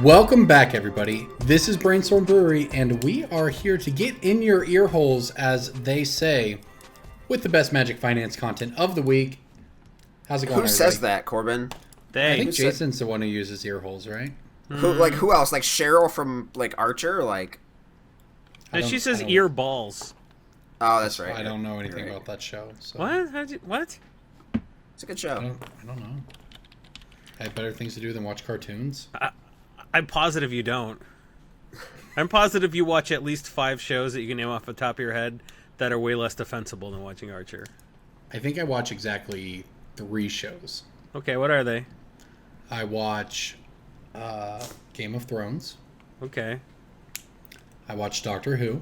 Welcome back, everybody. This is Brainstorm Brewery, and we are here to get in your ear holes, as they say, with the best Magic Finance content of the week. How's it going, Who says that, Corbin? I think Jason's the one who uses ear holes, right? Who else? Like Cheryl from Archer? She says ear balls. Oh, that's right. I don't know anything about that show. So. What? It's a good show. I don't know. I have better things to do than watch cartoons. I'm positive you don't. I'm positive you watch at least 5 shows that you can name off the top of your head that are way less defensible than watching Archer. I think I watch exactly 3 shows. Okay, what are they? I watch Game of Thrones. Okay. I watch Doctor Who.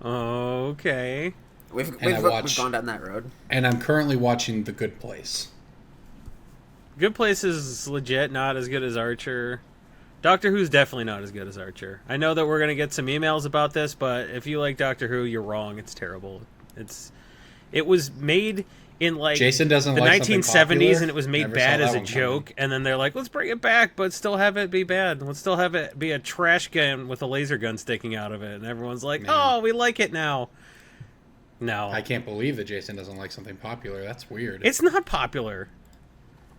Okay. We've gone down that road. And I'm currently watching The Good Place. Good Place is legit, not as good as Archer. Doctor Who's definitely not as good as Archer. I know that we're going to get some emails about this, but if you like Doctor Who, you're wrong. It's terrible. It was made in Jason doesn't the like 1970s, and it was made Never bad saw as that a one joke, coming. and then they're like, let's bring it back, but still have it be bad. Let's still have it be a trash can with a laser gun sticking out of it, and everyone's like, oh, we like it now. No. I can't believe that Jason doesn't like something popular. That's weird. It's not popular.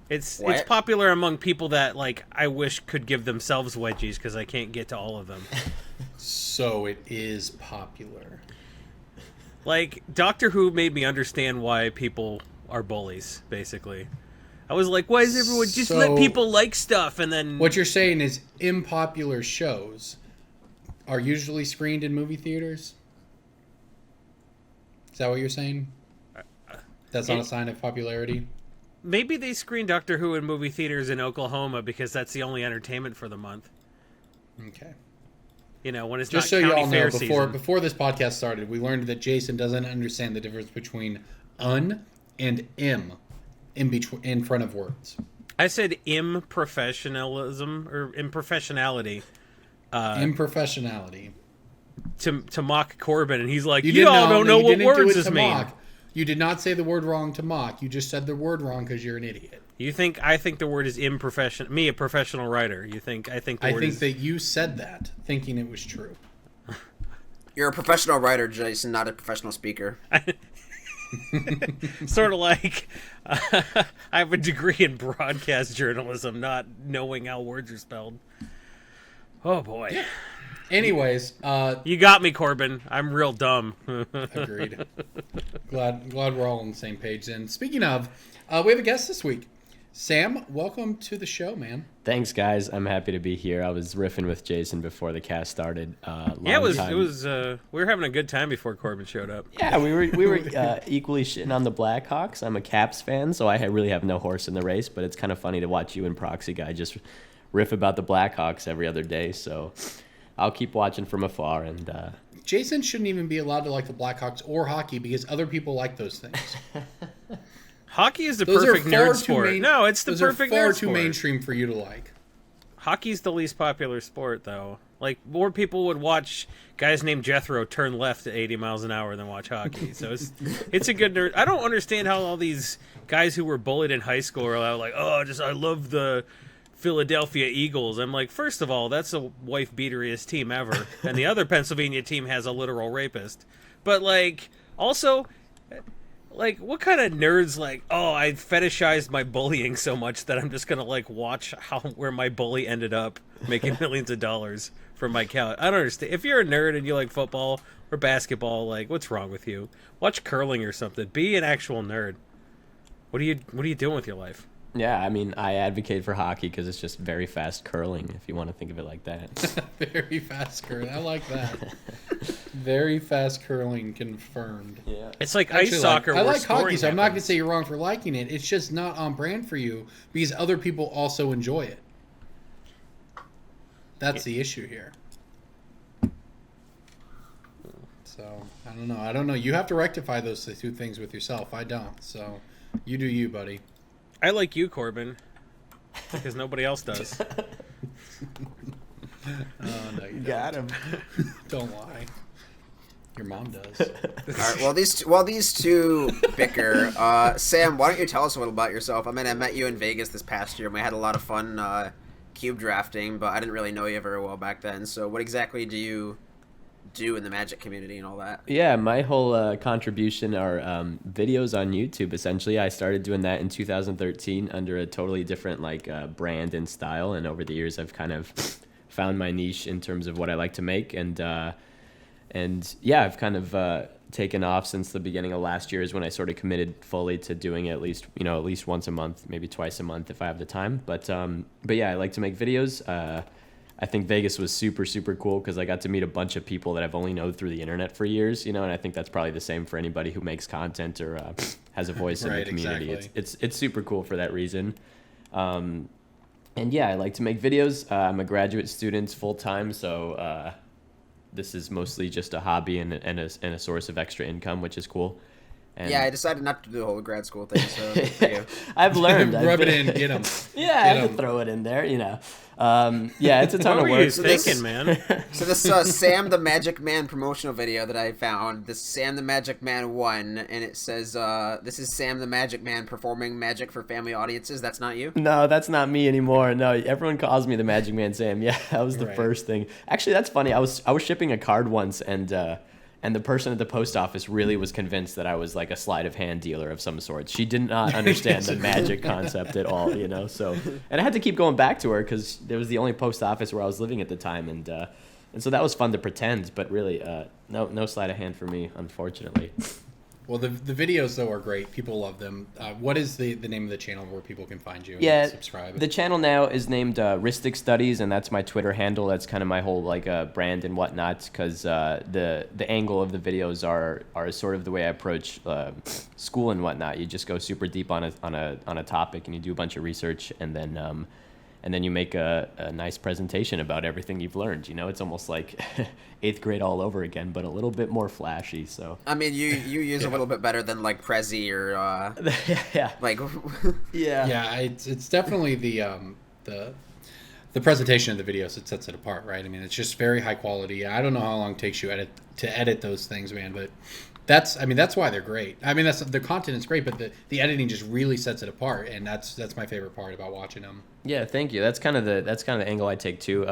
It's popular among people that, I wish could give themselves wedgies because I can't get to all of them. So it is popular. Doctor Who made me understand why people are bullies, basically. I was like, why does everyone just let people like stuff? And then... What you're saying is unpopular shows are usually screened in movie theaters? Is that what you're saying? That's not a sign of popularity? Maybe they screen Doctor Who in movie theaters in Oklahoma because that's the only entertainment for the month. Okay. When it's just not so county y'all fair know, season. before this podcast started, we learned that Jason doesn't understand the difference between un and im in front of words. I said improfessionalism or improfessionality. Improfessionality. To mock Corbin, and he's like, you all don't know what words this mean. Mock. You did not say the word wrong to mock. You just said the word wrong because you're an idiot. I think the word is improfessional. Me, a professional writer. I think that you said that thinking it was true. You're a professional writer, Jason, not a professional speaker. Sort of like I have a degree in broadcast journalism, not knowing how words are spelled. Oh boy. Anyways, you got me, Corbin. I'm real dumb. Agreed. Glad we're all on the same page. And speaking of, we have a guest this week. Sam, welcome to the show, man. Thanks, guys. I'm happy to be here. I was riffing with Jason before the cast started. It was. We were having a good time before Corbin showed up. Yeah, we were equally shitting on the Blackhawks. I'm a Caps fan, so I really have no horse in the race. But it's kind of funny to watch you and Proxy Guy just riff about the Blackhawks every other day. So I'll keep watching from afar. And Jason shouldn't even be allowed to like the Blackhawks or hockey because other people like those things. Hockey is the perfect nerd sport. No, it's the perfect nerd sport. Those are far too mainstream for you to like. Hockey's the least popular sport, though. More people would watch guys named Jethro turn left at 80 miles an hour than watch hockey. So it's a good nerd. I don't understand how all these guys who were bullied in high school are like, I love the Philadelphia Eagles. I'm like, first of all, that's the wife-beateriest team ever. And the other Pennsylvania team has a literal rapist. But, also... what kind of nerds I fetishized my bullying so much that I'm just going to, watch where my bully ended up making millions of dollars from my couch. I don't understand. If you're a nerd and you like football or basketball, what's wrong with you? Watch curling or something. Be an actual nerd. What are you doing with your life? yeah, I mean, I advocate for hockey because it's just very fast curling, if you want to think of it like that. Very fast curling. I like that. Very fast curling confirmed. Yeah. It's like ice soccer. I like hockey, so I'm not going to say you're wrong for liking it. It's just not on brand for you because other people also enjoy it. That's the issue here. So, I don't know. You have to rectify those two things with yourself. I don't. So, you do you, buddy. I like you, Corbin, because nobody else does. Oh, no, you got him. Don't lie. Your mom does. All right. While these two bicker, Sam, why don't you tell us a little about yourself? I mean, I met you in Vegas this past year, and we had a lot of fun cube drafting, but I didn't really know you very well back then. So what exactly do you do in the Magic community and all that? Yeah, my whole contribution are videos on YouTube. Essentially, I started doing that in 2013 under a totally different brand and style, and over the years, I've kind of found my niche in terms of what I like to make, and yeah, I've kind of taken off since the beginning of last year is when I sort of committed fully to doing it at least once a month, maybe twice a month if I have the time. But yeah, I like to make videos. I think Vegas was super, super cool because I got to meet a bunch of people that I've only known through the internet for years, and I think that's probably the same for anybody who makes content or has a voice in the community. Exactly. It's super cool for that reason. And yeah, I like to make videos. I'm a graduate student full time, so this is mostly just a hobby and a source of extra income, which is cool. And yeah, I decided not to do the whole grad school thing, so for you. I've learned. Rub it in, get them. Yeah, I have to throw it in there, Yeah, it's a ton of What were work. you thinking, man? So this Sam the Magic Man promotional video that I found, this Sam the Magic Man 1, and it says, this is Sam the Magic Man performing magic for family audiences. That's not you? No, that's not me anymore. No, everyone calls me the Magic Man Sam. Yeah, that was the first thing. Actually, that's funny. I was shipping a card once, and the person at the post office really was convinced that I was like a sleight of hand dealer of some sort. She did not understand the magic concept at all, So, and I had to keep going back to her because it was the only post office where I was living at the time, and so that was fun to pretend, but really, no sleight of hand for me, unfortunately. Well, the videos, though, are great. People love them. What is the name of the channel where people can find you and subscribe? The channel now is named Ryhistic Studies, and that's my Twitter handle. That's kind of my whole brand and whatnot, because the angle of the videos are sort of the way I approach school and whatnot. You just go super deep on a topic, and you do a bunch of research, and then you make a nice presentation about everything you've learned. It's almost like 8th grade all over again, but a little bit more flashy. So I mean, you use a little bit better than like Prezi or yeah, like yeah. It's definitely the presentation of the videos that sets it apart, right? I mean, it's just very high quality. I don't know how long it takes you to edit those things, man, but that's why they're great. I mean, the content is great, but the editing just really sets it apart, and that's my favorite part about watching them. Yeah, thank you. That's kind of the angle I take too.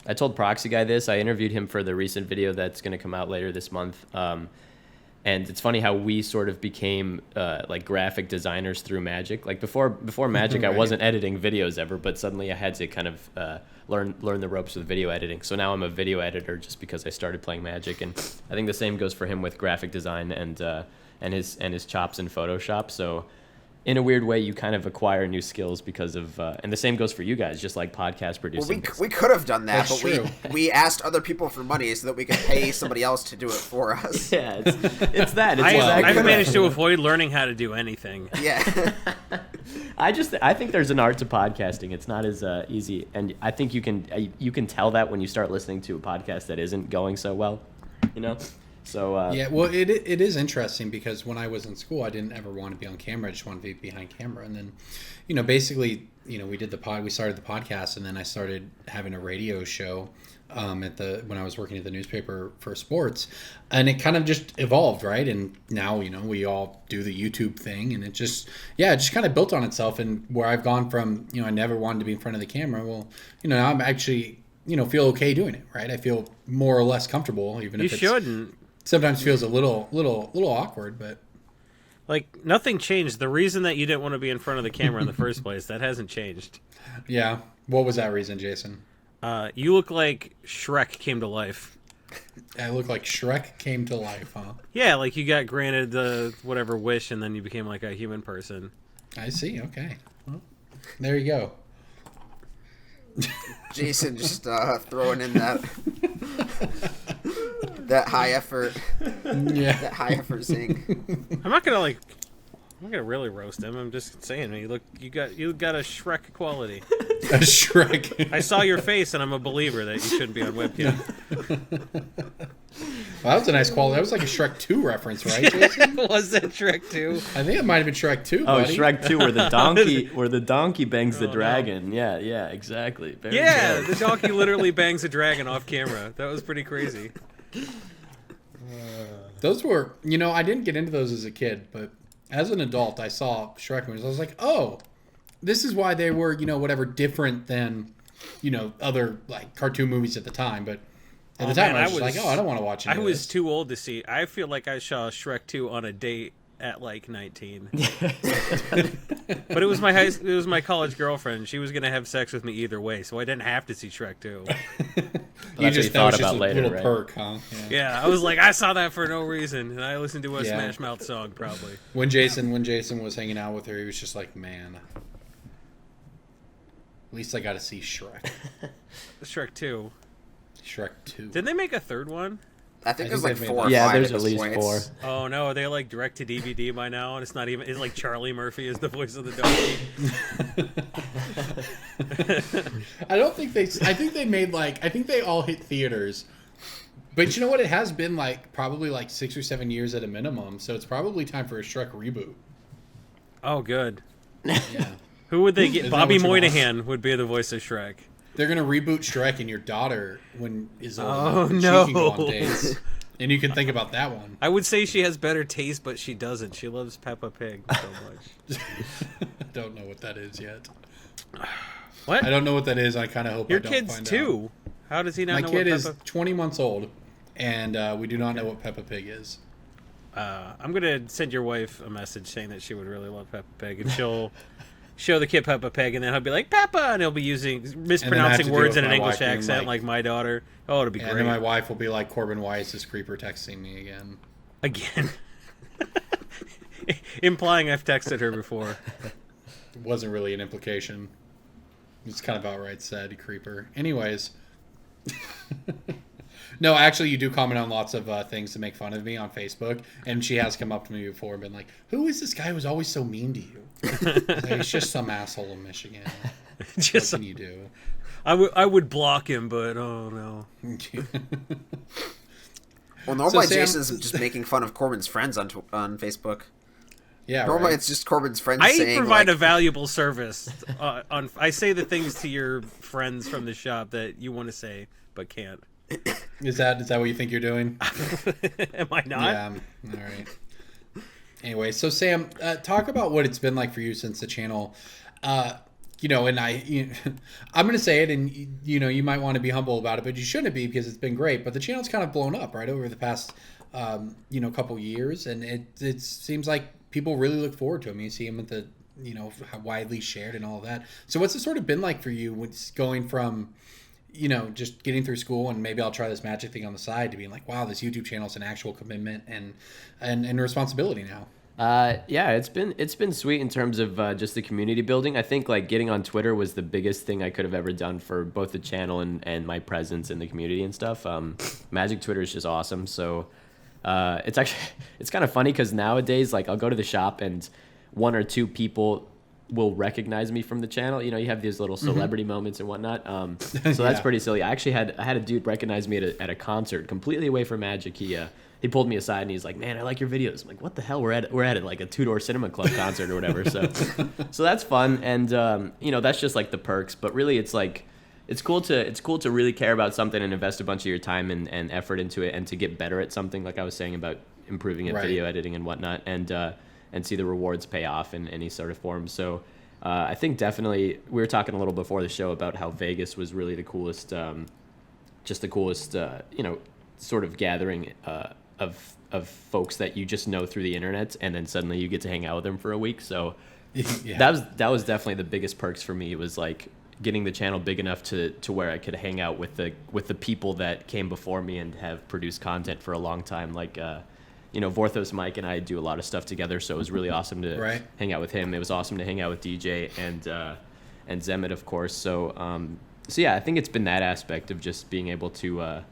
I told Proxy Guy this. I interviewed him for the recent video that's going to come out later this month. And it's funny how we sort of became like graphic designers through Magic. Like before Magic, right. I wasn't editing videos ever, but suddenly I had to kind of learn the ropes with video editing. So now I'm a video editor just because I started playing Magic, and I think the same goes for him with graphic design and his chops in Photoshop. So in a weird way, you kind of acquire new skills because of, and the same goes for you guys, just like podcast producing. Well, we could have done that, That's but true. we asked other people for money so that we could pay somebody else to do it for us. Yeah, it's that. It's I've managed to avoid learning how to do anything. Yeah. I think there's an art to podcasting. It's not as easy, and I think you can tell that when you start listening to a podcast that isn't going so well, So yeah, well, it is interesting because when I was in school, I didn't ever want to be on camera. I just wanted to be behind camera. And then, basically, we did we started the podcast, and then I started having a radio show when I was working at the newspaper for sports, and it kind of just evolved, right? And now, we all do the YouTube thing, and it just kind of built on itself. And where I've gone from, I never wanted to be in front of the camber. Well, now I'm actually, feel okay doing it, right? I feel more or less comfortable, even if you shouldn't. Sometimes feels a little awkward, but like nothing changed. The reason that you didn't want to be in front of the camera in the first place, that hasn't changed. Yeah. What was that reason, Jason? You look like Shrek came to life. I look like Shrek came to life, huh? Yeah, like you got granted the whatever wish, and then you became like a human person. I see. Okay. Well, there you go. Jason just throwing in that high effort, that high effort zing. I'm not gonna really roast him. I'm just saying, you got a Shrek quality. A Shrek. I saw your face, and I'm a believer that you shouldn't be on webcam. Well, that was a nice quality. That was like a Shrek 2 reference, right, Jason? Was that Shrek 2? I think it might have been Shrek 2, Oh, buddy. Shrek 2, where the donkey bangs the dragon. No. Yeah, exactly. Very good. The donkey literally bangs a dragon off camera. That was pretty crazy. Those were, I didn't get into those as a kid, but as an adult, I saw Shrek movies. I was like, oh, this is why they were, whatever, different than other like cartoon movies at the time, but at the time I was just like, oh, I don't want to watch it. I was too old to see. I feel like I saw Shrek 2 on a date at like 19. But it was my college girlfriend. She was gonna have sex with me either way, so I didn't have to see Shrek 2. You just thought about later, little right? perk, huh? Yeah, I was like, I saw that for no reason, and I listened to a Smash Mouth song probably. When Jason was hanging out with her, he was just like, man, at least I got to see Shrek. Shrek 2. Shrek 2. Did they make a third one? I think there's like they've 4 made or 5 Yeah, there's at at this least point. 4. Oh no, are they like direct to DVD by now? And it's not even. It's like Charlie Murphy is the voice of the donkey. I think they made I think they all hit theaters. But you know what? It has been probably 6 or 7 years at a minimum. So it's probably time for a Shrek reboot. Oh, good. Yeah. Who would they get? Isn't that Bobby what you want? Moynihan would be the voice of Shrek. They're gonna reboot Shrek, and your daughter is old Oh, enough, no. she can go on dates, and you can think about that one. I would say she has better taste, but she doesn't. She loves Peppa Pig so much. I don't know what that is yet. What? I don't know what that is. I kind of hope Your I don't kid's find 2. out. How does he not My know kid what is Peppa... 20 months old, and we do not know what Peppa Pig is. I'm going to send your wife a message saying that she would really love Peppa Pig, and she'll show the kid Peppa Pig, and then he'll be like, Peppa, and he'll be mispronouncing words in an English accent like my daughter. Oh, it'll be great. And then my wife will be like, Corbin, why is this creeper texting me again? Again. Implying I've texted her before. It wasn't really an implication. It's kind of outright said, creeper. Anyways. No, actually, you do comment on lots of things to make fun of me on Facebook, and she has come up to me before and been like, who is this guy who's always so mean to you? He's just some asshole in Michigan. What can you do? I would block him, but oh no. Well, normally Sam, Jason's just making fun of Corbin's friends on Facebook. Yeah, Normally right. it's just Corbin's friends I saying provide like, a valuable service. I say the things to your friends from the shop that you want to say but can't. Is that what you think you're doing? Am I not? Yeah. All right. Anyway, so Sam, talk about what it's been like for you since the channel. And I'm going to say it, and you might want to be humble about it, but you shouldn't be because it's been great. But the channel's kind of blown up right over the past, couple years, and it seems like people really look forward to him. You see him at the, widely shared and all of that. So what's it sort of been like for you? What's going from, just getting through school and maybe I'll try this magic thing on the side to being like, wow, this YouTube channel is an actual commitment and responsibility now. Yeah, it's been sweet in terms of just the community building. I think getting on Twitter was the biggest thing I could have ever done for both the channel and my presence in the community and stuff. Magic Twitter is just awesome. So it's kind of funny because nowadays I'll go to the shop and 1 or 2 people will recognize me from the channel. You have these little celebrity moments and whatnot. So that's pretty silly. I had a dude recognize me at a concert completely away from Magic. He pulled me aside and he's like, "Man, I like your videos." I'm like, "What the hell? We're at like a 2-door cinema club concert or whatever." So that's fun, and that's just the perks. But really, it's cool to really care about something and invest a bunch of your time and effort into it, and to get better at something. Like I was saying about improving at video editing and whatnot, and see the rewards pay off in any sort of form. So I think definitely we were talking a little before the show about how Vegas was really the coolest, sort of gathering of folks that you just know through the internet, and then suddenly you get to hang out with them for a week. So that was definitely the biggest perks for me. It was getting the channel big enough to where I could hang out with the people that came before me and have produced content for a long time. Vorthos Mike and I do a lot of stuff together, so it was really awesome to hang out with him. It was awesome to hang out with DJ and Zemet, of course. So yeah, I think it's been that aspect of just being able to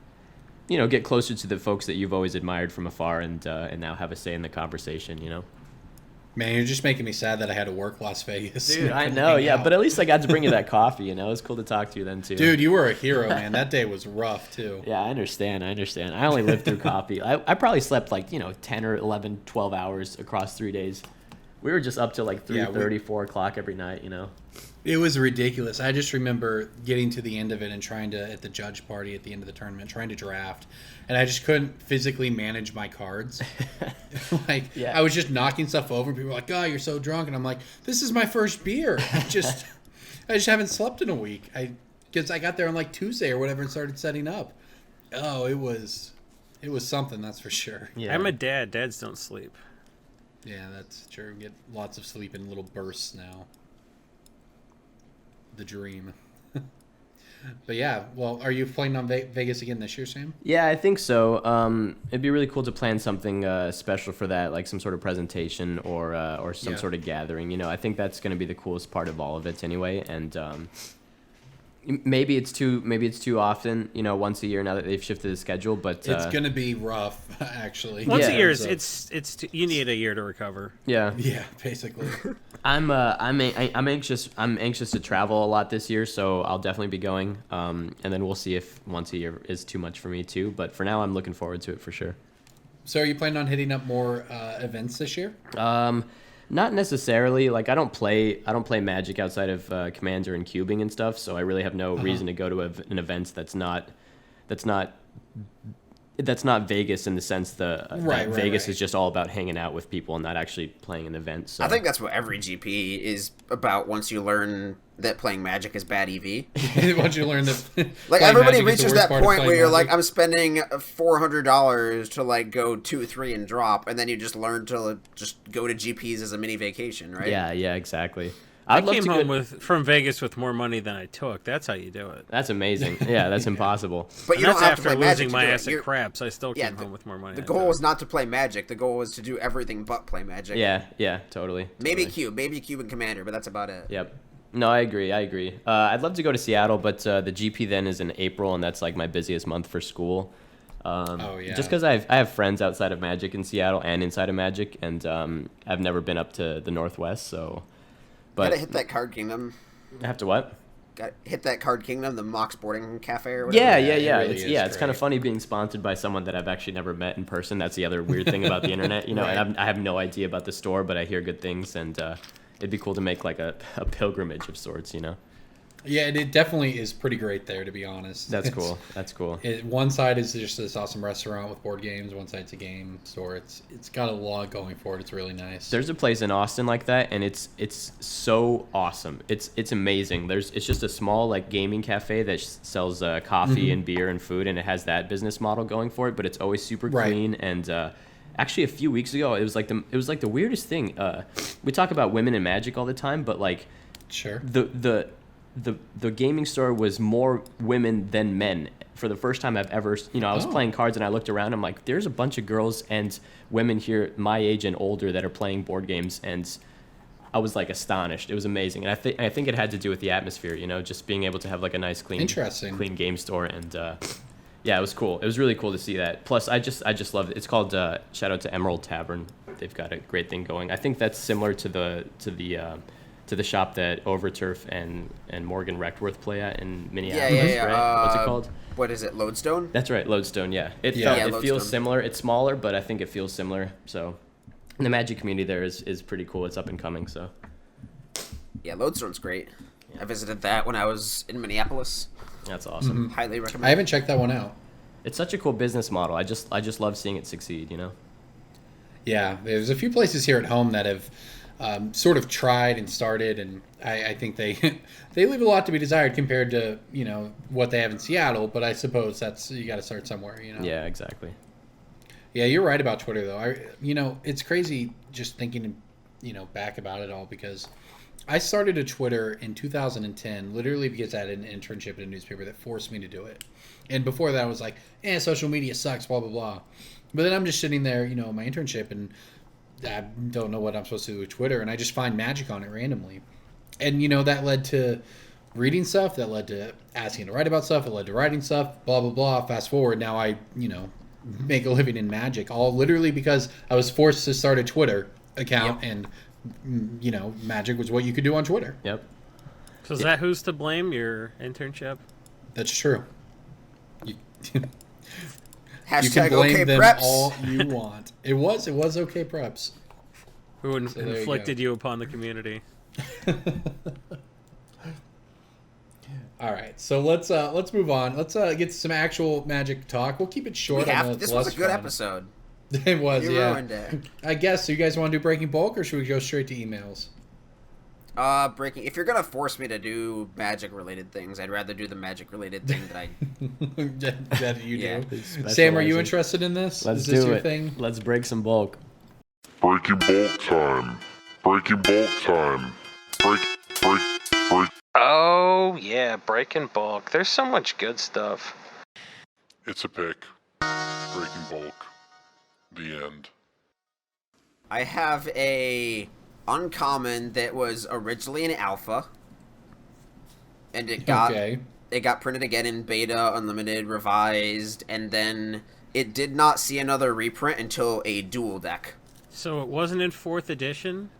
get closer to the folks that you've always admired from afar, and now have a say in the conversation. Man, you're just making me sad that I had to work Las Vegas. Dude, I know, yeah, but at least I got to bring you that coffee. It was cool to talk to you then too. Dude, you were a hero, man. That day was rough too. Yeah, I understand. I only lived through coffee. I probably slept 10 or 11, 12 hours across 3 days. We were just up to 3:30, 4 o'clock every night. It was ridiculous. I just remember getting to the end of it and trying to, at the judge party at the end of the tournament, trying to draft. And I just couldn't physically manage my cards. I was just knocking stuff over. People were like, "Oh, you're so drunk." And I'm like, "This is my first beer. I just haven't slept in a week." because I got there on like Tuesday or whatever and started setting up. Oh, it was something, that's for sure. Yeah. I'm a dad. Dads don't sleep. Yeah, that's true. Get lots of sleep in little bursts now. The dream. But yeah, well, are you playing on Vegas again this year, Sam? Yeah, I think so. It'd be really cool to plan something special for that, like some sort of presentation or some sort of gathering. You know, I think that's going to be the coolest part of all of it anyway. And maybe it's too often, you know, once a year now that they've shifted the schedule. But it's going to be rough, actually. Once a year, So- you need a year to recover. yeah, Yeah, basically. I'm anxious to travel a lot this year, so I'll definitely be going. And then we'll see if once a year is too much for me too. But for now, I'm looking forward to it for sure. So are you planning on hitting up more events this year? Not necessarily. Like I don't play Magic outside of Commander and cubing and stuff, so I really have no reason to go to an event that's not Vegas in the sense that Vegas is just all about hanging out with people and not actually playing an event. So I think that's what every GP is about once you learn that playing Magic is bad EV. Once you learn that, Like, playing everybody Magic is the reaches worst that part of point playing where you're Magic. like, I'm spending $400 to, like, go 2-3 and drop, and then you just learn to just go to GPs as a mini vacation, right? yeah, exactly. I I'd love came to home go- from Vegas with more money than I took. That's how you do it. That's amazing. Yeah, that's impossible. But you And don't that's have after to play Magic losing to my do it. ass at You're- craps. I still Yeah, came home with more money. The than I goal took. was not to play Magic. The goal was to do everything but play Magic. Yeah, totally. Maybe totally. Cube and Commander, but that's about it. Yep. No, I agree. I'd love to go to Seattle, but the GP then is in April, and that's like my busiest month for school. yeah. Just because I have friends outside of Magic in Seattle and inside of Magic, and I've never been up to the Northwest, so. But Gotta hit that Card Kingdom. I have to what? Gotta hit that Card Kingdom, the Mox Boarding Cafe or whatever. Yeah. really It's is it's kind of great. funny being sponsored by someone that I've actually never met in person. That's the other weird thing about the internet, you know. Right. And I have no idea about the store, but I hear good things, and it'd be cool to make like a pilgrimage of sorts, you know. Yeah, it definitely is pretty great there, to be honest. That's It's- cool. That's cool. One side is just this awesome restaurant with board games. One side's a game store. It's got a lot going for it. It's really nice. There's a place in Austin like that, and it's so awesome. It's amazing. It's just a small like gaming cafe that sells coffee and beer and food, and it has that business model going for it. But it's always super Right. clean. And actually, a few weeks ago, it was like the weirdest thing. We talk about women in Magic all the time, but like Sure. the gaming store was more women than men for the first time I've ever, you know, I was Oh. playing cards and I looked around, I'm like, there's a bunch of girls and women here my age and older that are playing board games, and I was like astonished. It was amazing. And I think it had to do with the atmosphere, you know, just being able to have like a nice clean game store. And yeah, it was cool. It was really cool to see that. Plus I just loved it. It's called shout out to Emerald Tavern. They've got a great thing going. I think that's similar to the shop that Overturf and Morgan Rechtworth play at in Minneapolis, yeah. right? What's it called? What is it, Lodestone? That's right, Lodestone, yeah. It Lodestone. feels similar. It's smaller, but I think it feels similar. So the Magic community there is pretty cool. It's up and coming, so. Yeah, Lodestone's great. I visited that when I was in Minneapolis. That's awesome. Highly recommend. I haven't checked that one out. It's such a cool business model. I just love seeing it succeed, you know? Yeah, there's a few places here at home that have sort of tried and started, and I think they they leave a lot to be desired compared to, you know, what they have in Seattle. But I suppose that's, you got to start somewhere, you know. Yeah, exactly. Yeah, you're right about Twitter though. It's crazy just thinking, you know, back about it all, because I started a Twitter in 2010, literally because I had an internship at a newspaper that forced me to do it. And before that, I was like, social media sucks, blah, blah, blah. But then I'm just sitting there, you know, my internship, and I don't know what I'm supposed to do with Twitter, and I just find magic on it randomly. And, you know, that led to reading stuff, that led to asking to write about stuff, it led to writing stuff, blah, blah, blah. Fast forward, now I, you know, make a living in magic, all literally because I was forced to start a Twitter account, and, you know, magic was what you could do on Twitter. Yep. So is that who's to blame? Your internship? That's true. You can Hashtag blame okay them preps. all you want. It was okay preps. Who there you inflicted go. you upon the community? All right, so let's move on. Let's get to some actual magic talk. We'll keep it short. I know it's This was a less good fun. episode. It was, You yeah. ruined it. I guess. So you guys want to do breaking bulk, or should we go straight to emails? Breaking. If you're gonna force me to do magic-related things, I'd rather do the magic-related thing that I. that you Yeah. do. Sam, are you interested in this? Let's Is this do your it. thing? Let's break some bulk. Breaking bulk time. Breaking bulk time. Break. Oh, yeah, breaking bulk. There's so much good stuff. It's a pick. Breaking bulk. The end. I have a uncommon that was originally an alpha, and it got printed again in beta, unlimited, revised, and then it did not see another reprint until a dual deck. So it wasn't in 4th edition?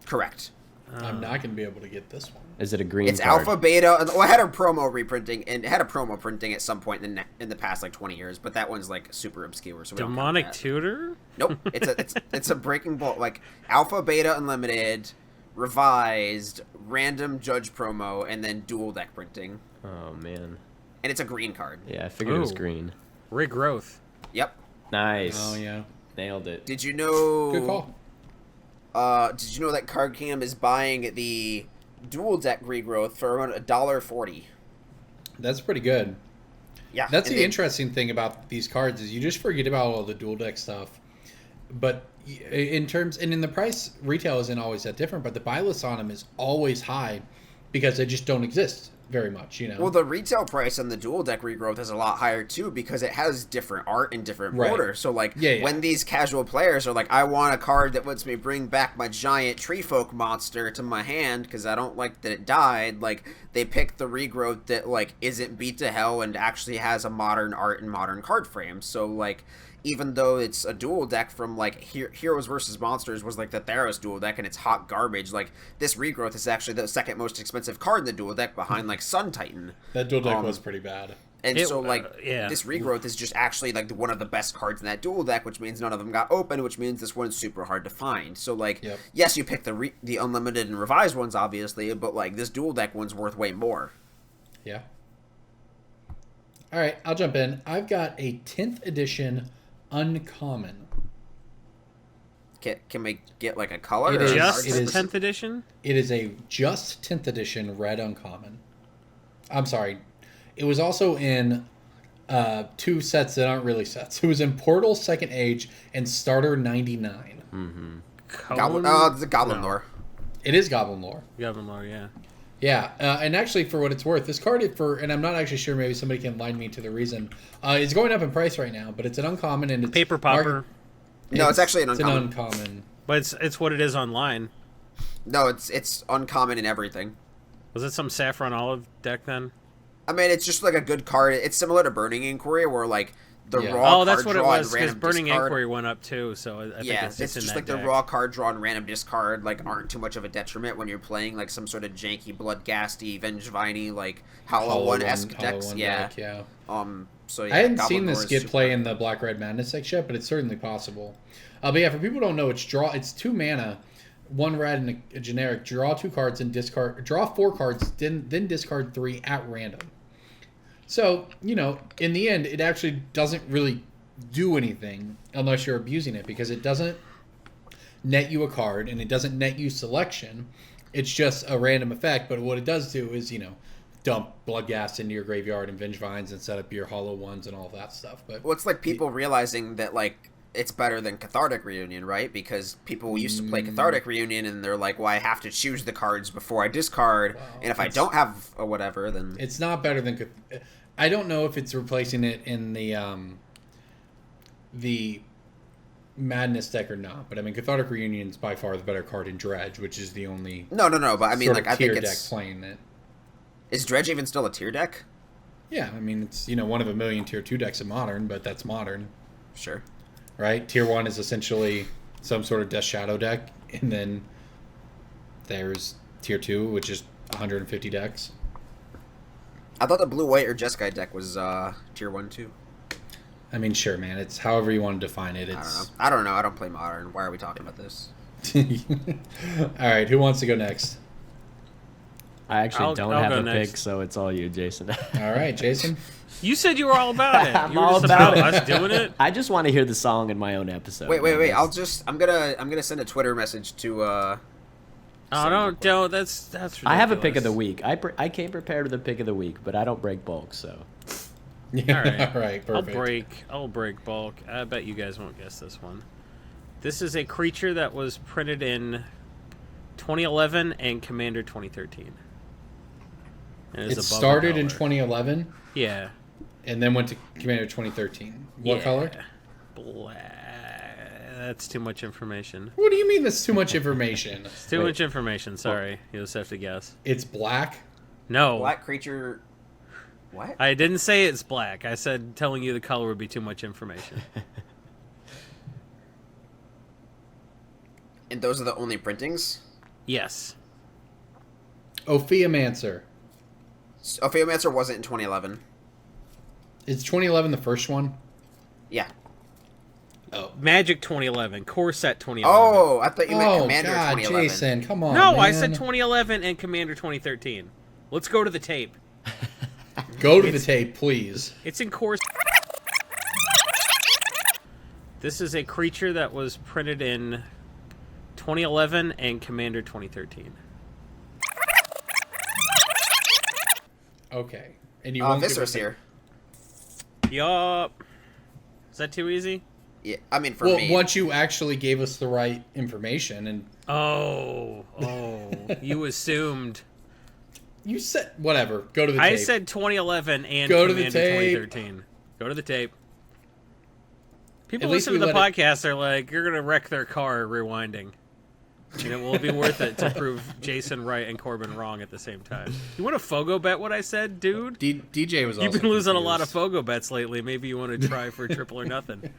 Correct. I'm not going to be able to get this one. Is it a green It's card? alpha, beta, and well, I had a promo reprinting, and it had a promo printing at some point in the past like 20 years, but that one's like super obscure. So we don't count Demonic that. Tutor? Nope, it's a breaking bulk, like alpha, beta, unlimited, revised, random judge promo, and then dual deck printing, Oh, man. and it's a green card. Yeah, I figured it was Ooh. green. Regrowth. Yep. Nice. Oh, yeah. Nailed it. Did you know? Good call. Did you know that Card Kingdom is buying the dual deck regrowth for around $1.40? That's pretty good. Yeah, That's and the they- interesting thing about these cards is you just forget about all the dual deck stuff. But in terms, and in the price, retail isn't always that different, but the buy list on them is always high because they just don't exist very much, you know? Well, the retail price on the dual deck regrowth is a lot higher too because it has different art and different Right. border. So, like, Yeah. when these casual players are like, I want a card that lets me bring back my giant tree folk monster to my hand because I don't like that it died, like, they pick the regrowth that, like, isn't beat to hell and actually has a modern art and modern card frame. So, like, even though it's a dual deck from, like, Heroes versus Monsters was, like, the Theros dual deck and it's hot garbage, like, this regrowth is actually the second most expensive card in the dual deck behind, like, Sun Titan. that dual deck was pretty bad. And so, like, yeah. this regrowth is just actually, like, one of the best cards in that dual deck, which means none of them got open, which means this one's super hard to find. So, like, Yep. yes, you pick the unlimited and revised ones, obviously, but, like, this dual deck one's worth way more. Yeah. All right, I'll jump in. I've got a 10th edition uncommon. Can we get, like, a color? It or is- a Just card? it is- 10th edition? It is a just 10th edition red uncommon. I'm sorry. It was also in two sets that aren't really sets. It was in Portal Second Age and Starter 99. Goblin, the Goblin Lore. It is Goblin Lore. Goblin Lore, yeah. Yeah, and actually, for what it's worth, this card and I'm not actually sure. Maybe somebody can line me to the reason. It's going up in price right now, but it's an uncommon and it's Paper Popper. No, it's actually an It's uncommon. an uncommon. But it's what it is online. No, it's uncommon in everything. Was it some Saffron Olive deck then? I mean, it's just, like, a good card. It's similar to Burning Inquiry, where, like, the Yeah. raw Oh, that's card what it draw was, and because random Burning discard. Inquiry went up too, so I think Yeah, it's it's in just that like deck. the raw card draw and random discard like aren't too much of a detriment when you're playing like some sort of janky Bloodghasty, Vengevine, like Hollow One-esque Hollow decks. One Yeah. deck, yeah. So yeah, I hadn't Goblin seen this Lore is get super- play in the Black Red Madness deck yet, but it's certainly possible. But yeah, for people who don't know, it's 2 mana, 1 red and a generic. Draw 2 cards and draw 4 cards, then discard 3 at random. So, you know, in the end, it actually doesn't really do anything unless you're abusing it, because it doesn't net you a card and it doesn't net you selection. It's just a random effect, but what it does do is, you know, dump Bloodghast into your graveyard and Vengevines and set up your Hollow Ones and all that stuff. But Well, it's like people realizing that like it's better than Cathartic Reunion, right? Because people used to play Cathartic Reunion and they're like, well, I have to choose the cards before I discard, and if I don't have a whatever, then it's not better than. I don't know if it's replacing it in the Madness deck or not, but I mean, Cathartic Reunion is by far the better card in Dredge, which is the only no. But I mean, sort like of I think tier deck it's playing it. is Dredge even still a tier deck? Yeah, I mean, it's, you know, one of a million tier 2 decks in Modern, but that's Modern, Sure. right? Tier 1 is essentially some sort of Death Shadow deck, and then there's tier 2, which is 150 decks. I thought the blue white or Jeskai deck was tier 1 too. I mean, sure, man. It's however you want to define it. It's I don't know. I don't play Modern. Why are we talking about this? all right. Who wants to go next? I actually don't I'll have go a next. pick, so it's all you, Jason. All right, Jason. You said you were all about it. I'm You were all just about about it. us doing it. I just want to hear the song in my own episode. Wait. That's- I'm gonna send a Twitter message to Oh, don't. That's ridiculous. I have a pick of the week. I came prepared with a pick of the week, but I don't break bulk, so. Yeah, All right. all right, perfect. I'll break bulk. I bet you guys won't guess this one. This is a creature that was printed in 2011 and Commander 2013. And It started in 2011. Yeah. And then went to Commander 2013. What color? Black. That's too much information. What do you mean that's too much information? It's too much information. Sorry. You'll just have to guess. It's black? No. Black creature. What? I didn't say it's black. I said telling you the color would be too much information. And those are the only printings? Yes. Hair-omancer. Hair-omancer wasn't in 2011. Is 2011 the first one? Yeah. Oh. Magic 2011. Core set 2011. Oh, I thought you meant Oh, Commander God, 2011. Jason, come on, No, man. I said 2011 and Commander 2013. Let's go to the tape. Go to the tape, please. It's in core. This is a creature that was printed in 2011 and Commander 2013. Okay. And you won't give Viscerous us a- here. Yup. Is that too easy? Yeah, I mean, for Well, me. once you actually gave us the right information, and Oh, you assumed. you said whatever. Go to the I tape. said 2011 and Go to the Commander tape. 2013. Go to the tape. People At least listen to we the let podcast. They're like, you're gonna wreck their car rewinding. And it will be worth it to prove Jason right and Corbin wrong at the same time. You want to Fogo bet what I said, dude? DJ was. You've also been losing a lot of confused. Fogo bets lately. Maybe you want to try for triple or nothing.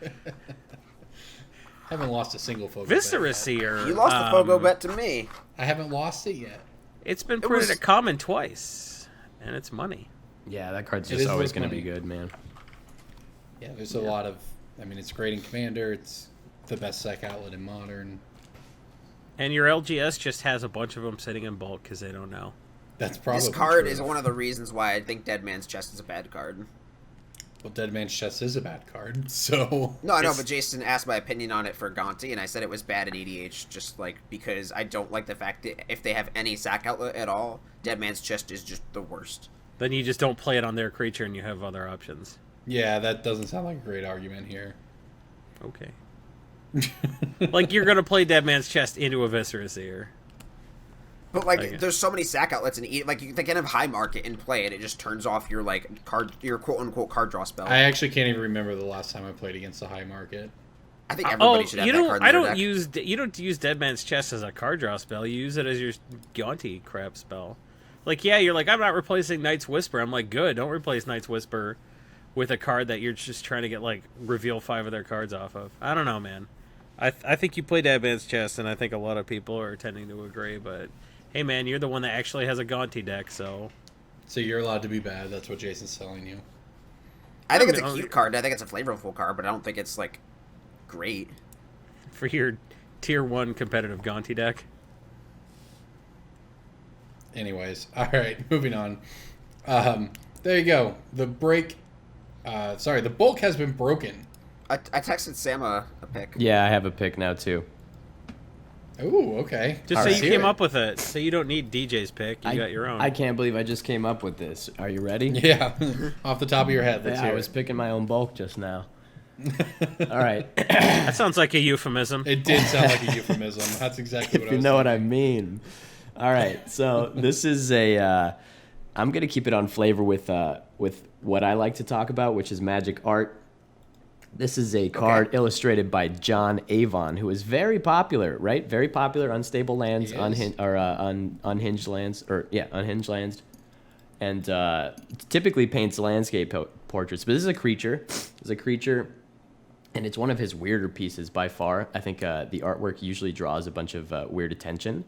Haven't lost a single Fogo. Viscerous bet. here. You lost the Fogo bet to me. I haven't lost it yet. It's been printed was- at common twice, and it's money. Yeah, that card's It just is always worth going to money. be good, man. Yeah, there's a lot of. I mean, it's great in Commander. It's the best sec outlet in Modern. And your LGS just has a bunch of them sitting in bulk because they don't know. That's probably This card true. is one of the reasons why I think Dead Man's Chest is a bad card. Well, Dead Man's Chest is a bad card, so. No, I know, It's- but Jason asked my opinion on it for Gonti, and I said it was bad in EDH, just like because I don't like the fact that if they have any sack outlet at all, Dead Man's Chest is just the worst. Then you just don't play it on their creature and you have other options. Yeah, that doesn't sound like a great argument here. Okay. Like you're gonna play Dead Man's Chest into a Viscerous here. But like, Okay. there's so many sack outlets in like they can have High Market and play it. It just turns off your your quote unquote card draw spell. I actually can't even remember the last time I played against the High Market. I think everybody Oh, should have you that don't. card. I in their don't deck. you don't use Dead Man's Chest as a card draw spell. You use it as your Gaunty crap spell. Like, yeah, you're like, I'm not replacing Knight's Whisper. I'm like, good, don't replace Knight's Whisper with a card that you're just trying to get like reveal 5 of their cards off of. I don't know, man. I think you play Dead Man's Chest, and I think a lot of people are tending to agree. But hey, man, you're the one that actually has a Gaunty deck, so So you're allowed to be bad. That's what Jason's telling you. I think it's No, a cute card. I think it's a flavorful card, but I don't think it's like great. for your tier 1 competitive Gaunty deck. Anyways, all right, moving on. There you go. The bulk has been broken. I texted Sam a pick. Yeah, I have a pick now, too. Ooh, okay. Just All so right. you Hear came it. up with it, so you don't need DJ's pick. You got your own. I can't believe I just came up with this. Are you ready? Yeah, off the top of your head. Let's Yeah, hear I was it. picking my own bulk just now. All right. That sounds like a euphemism. It did sound like a euphemism. That's exactly what If I you was know what I mean. All right, so this is a. I'm gonna keep it on flavor with what I like to talk about, which is magic art. This is a card illustrated by John Avon, who is very popular, right? Very popular, unstable lands, He is. unhinged lands, unhinged lands, and typically paints landscape portraits. But this is a creature. It's a creature. And it's one of his weirder pieces by far. I think the artwork usually draws a bunch of weird attention.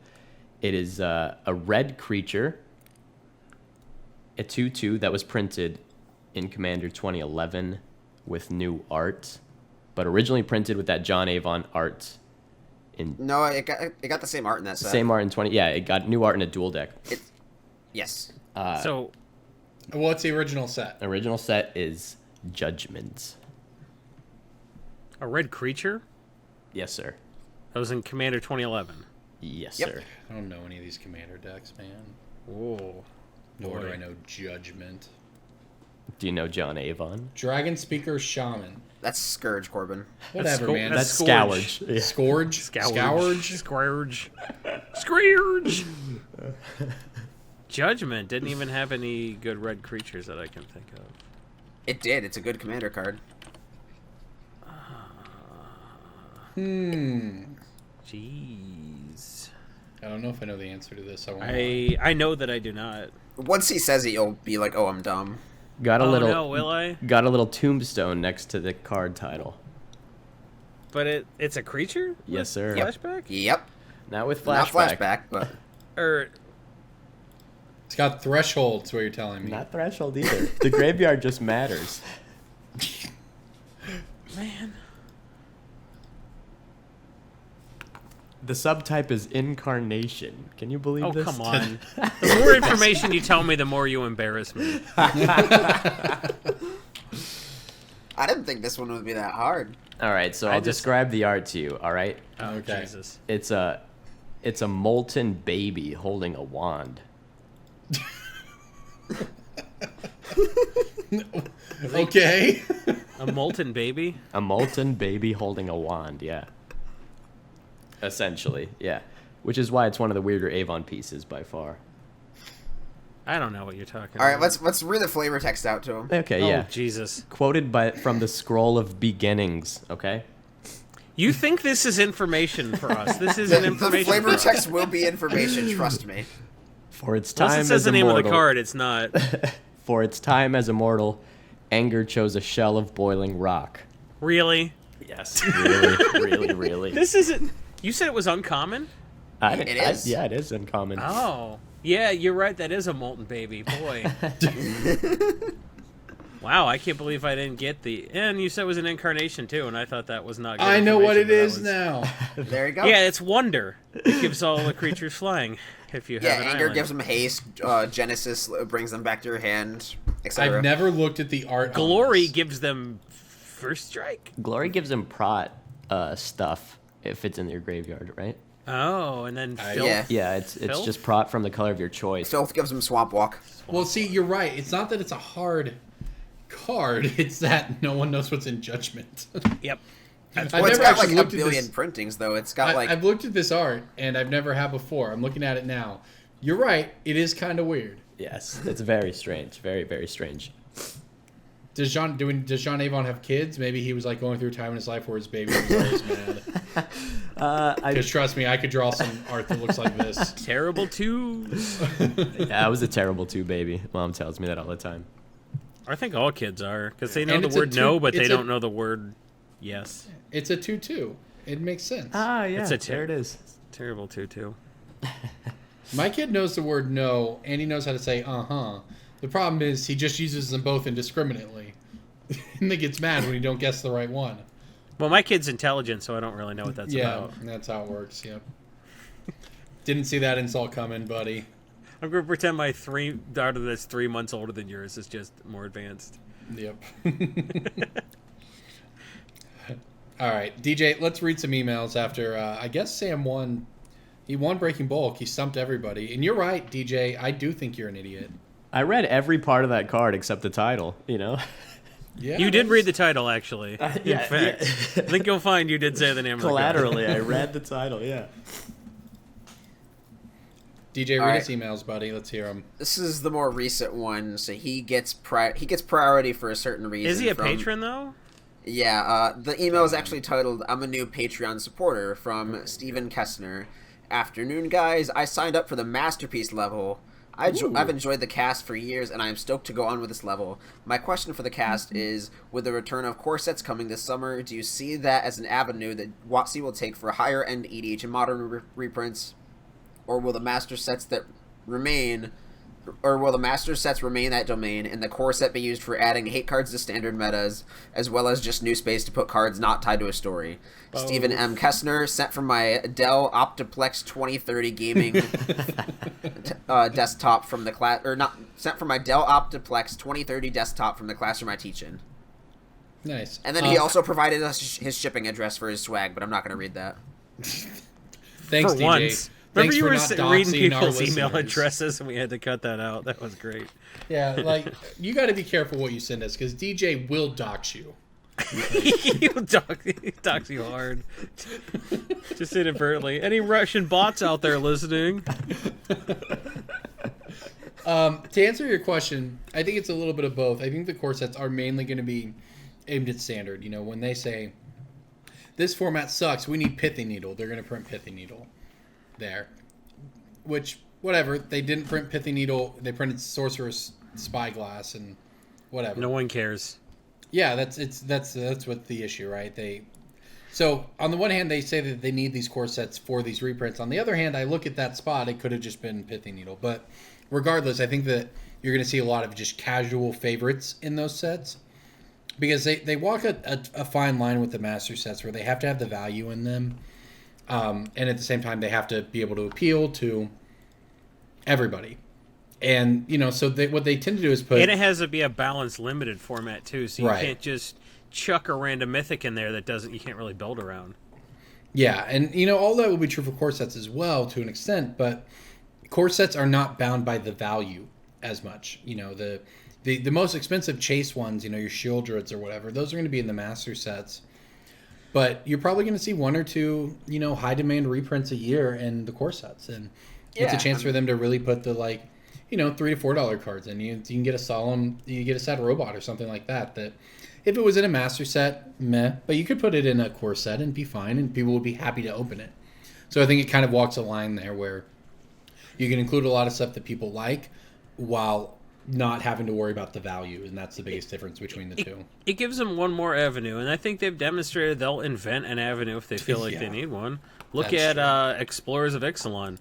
It is a red creature, a 2/2 that was printed in Commander 2011 with new art, but originally printed with that John Avon art. No, it got the same art in that set. Same art in 20. Yeah, it got new art in a dual deck. Yes. So What's the original set? Original set is Judgment. a red creature Yes, sir. that was in Commander 2011. Yes, Yep. sir. I don't know any of these commander decks, man. Whoa. Nor do Boy. I know Judgment. Do you know John Avon? Dragon Speaker Shaman. That's Scourge, Corbin. Whatever, Sco- man. that's That's Scourge. Yeah. Scourge? Scourge. Scourge. Scourge. Judgment didn't even have any good red creatures that I can think of. It did. It's a good commander card. Jeez. I don't know if I know the answer to this. I know that I do not. Once he says it, you'll be like, "Oh, I'm dumb." Got a Oh little. no, will I? Got a little tombstone next to the card title. But it's a creature? Yes, sir. Flashback? Yep. Not with Not flashback. flashback, but Or It's got thresholds, what you're telling me. Not threshold either. The graveyard just matters. man. The subtype is incarnation. Can you believe Oh, this? come on. The more information you tell me, the more you embarrass me. I didn't think this one would be that hard. All right, so I I'll just- describe the art to you. All right, Oh, Okay. Jesus. it's a molten baby holding a wand. Okay. A molten baby? A molten baby holding a wand. Yeah. Essentially, yeah. Which is why it's one of the weirder Avon pieces by far. I don't know what you're talking All right, about. let's read the flavor text out to him. Okay, Oh, yeah. Jesus. Quoted from the Scroll of Beginnings. Okay. You think this is information for us. This isn't The information flavor for us. text will be information. Trust me. For its time Unless it says as the name of the immortal- card, it's not. For its time as immortal, anger chose a shell of boiling rock. Really? Yes. Really, really. This isn't... You said it was uncommon? It is. Yeah, it is uncommon. Oh. Yeah, you're right. That is a molten baby. Boy. Wow, I can't believe I didn't get the... And you said it was an incarnation, too, and I thought that was not good I know what it information, but is that was- now. There you go. Yeah, it's Wonder. It gives all the creatures flying, if you have Yeah, an anger island. gives them haste. Genesis brings them back to your hand, etc. I've never looked at the art. on Glory this. gives them first strike? Glory gives him prot stuff if it's in your graveyard, right? Oh, and then filth. Yeah. Yeah, it's Filth? just prot from the color of your choice. Filth gives them Swamp Walk. Well, see, you're right. It's not that it's a hard card. It's that no one knows what's in Judgment. Yep. I've Well, it's never got like actually a looked at billion this. printings, though. It's got like I've looked at this art, and I've never had before. I'm looking at it now. You're right. It is kind of weird. Yes, it's very strange. Very, very strange. Does John Avon have kids? Maybe he was like going through a time in his life where his baby was always mad. Because trust me, I could draw some art that looks like this. Terrible twos. Yeah, I was a terrible two baby. Mom tells me that all the time. I think all kids are, because they know And the it's a word two- no, but they it's a- don't know the word yes. It's a 2/2. It makes sense. Ah, yeah, It's a there it is. Terrible tutu. My kid knows the word no, and he knows how to say uh-huh. The problem is he just uses them both indiscriminately. And then gets mad when you don't guess the right one. Well, my kid's intelligent, so I don't really know what that's Yeah, about. that's how it works, yep. Didn't see that insult coming, buddy. I'm going to pretend my daughter that's 3 months older than yours is just more advanced. Yep. All right, DJ, let's read some emails after, I guess Sam won. He won Breaking Bulk. He stumped everybody. And you're right, DJ. I do think you're an idiot. I read every part of that card except the title, you know? Yeah, You did read the title, actually. yeah, In fact, I think you'll find you did say the name of the Collaterally, I read the title, yeah. DJ, All read right. his emails, buddy. Let's hear them. this is the more recent one, so he gets priority for a certain reason. Is he a from- patron, though? Yeah, the email is actually titled, I'm a new Patreon supporter, from Steven Kessner. Afternoon, guys. I signed up for the Masterpiece level. I've enjoyed the cast for years, and I am stoked to go on with this level. My question for the cast is, with the return of core sets coming this summer, do you see that as an avenue that WotC will take for higher-end EDH and modern reprints? Or will the master sets remain that domain, and the core set be used for adding hate cards to standard metas, as well as just new space to put cards not tied to a story? Stephen M. Kessner, sent from my Dell Optiplex 2030 gaming desktop from the class, or not, sent from my Dell Optiplex 2030 desktop from the classroom I teach in. Nice. And then he also provided us his shipping address for his swag, but I'm not going to read that. Thanks, For DJ. once. Thanks Remember you for were not reading doxing our people's email listeners. addresses and we had to cut that out. That was great. Yeah, like, you got to be careful what you send us, because DJ will dox you. He dox you hard. Just inadvertently. Any Russian bots out there listening? To answer your question, I think it's a little bit of both. I think the core sets are mainly going to be aimed at standard. You know, when they say, this format sucks, we need pithy needle, they're going to print pithy needle there. Which, whatever, they didn't print pithy needle, they printed sorcerer's spyglass and whatever. No one cares. Yeah, that's what the issue, right? So on the one hand, they say that they need these core sets for these reprints. On the other hand, I look at that spot, it could have just been pithy needle. But regardless, I think that you're going to see a lot of just casual favorites in those sets, because they walk a fine line with the master sets where they have to have the value in them, and at the same time they have to be able to appeal to everybody. And, you know, so what they tend to do is put... And it has to be a balanced, limited format, too, so you Right. can't just chuck a random mythic in there that you can't really build around. Yeah, and, you know, all that will be true for core sets as well, to an extent, but core sets are not bound by the value as much. You know, the most expensive chase ones, you know, your shield druids or whatever, those are going to be in the master sets. But you're probably going to see one or two, you know, high-demand reprints a year in the core sets, and it's a chance for them to really put the, like... You know, $3 to $4 cards, and you can get a sad robot or something like that. That if it was in a master set, meh, but you could put it in a core set and be fine, and people would be happy to open it. So I think it kind of walks a line there where you can include a lot of stuff that people like while not having to worry about the value, and that's the biggest difference between the two. It gives them one more avenue, and I think they've demonstrated they'll invent an avenue if they feel like they Yeah. need one. Look That's at Explorers of Ixalan.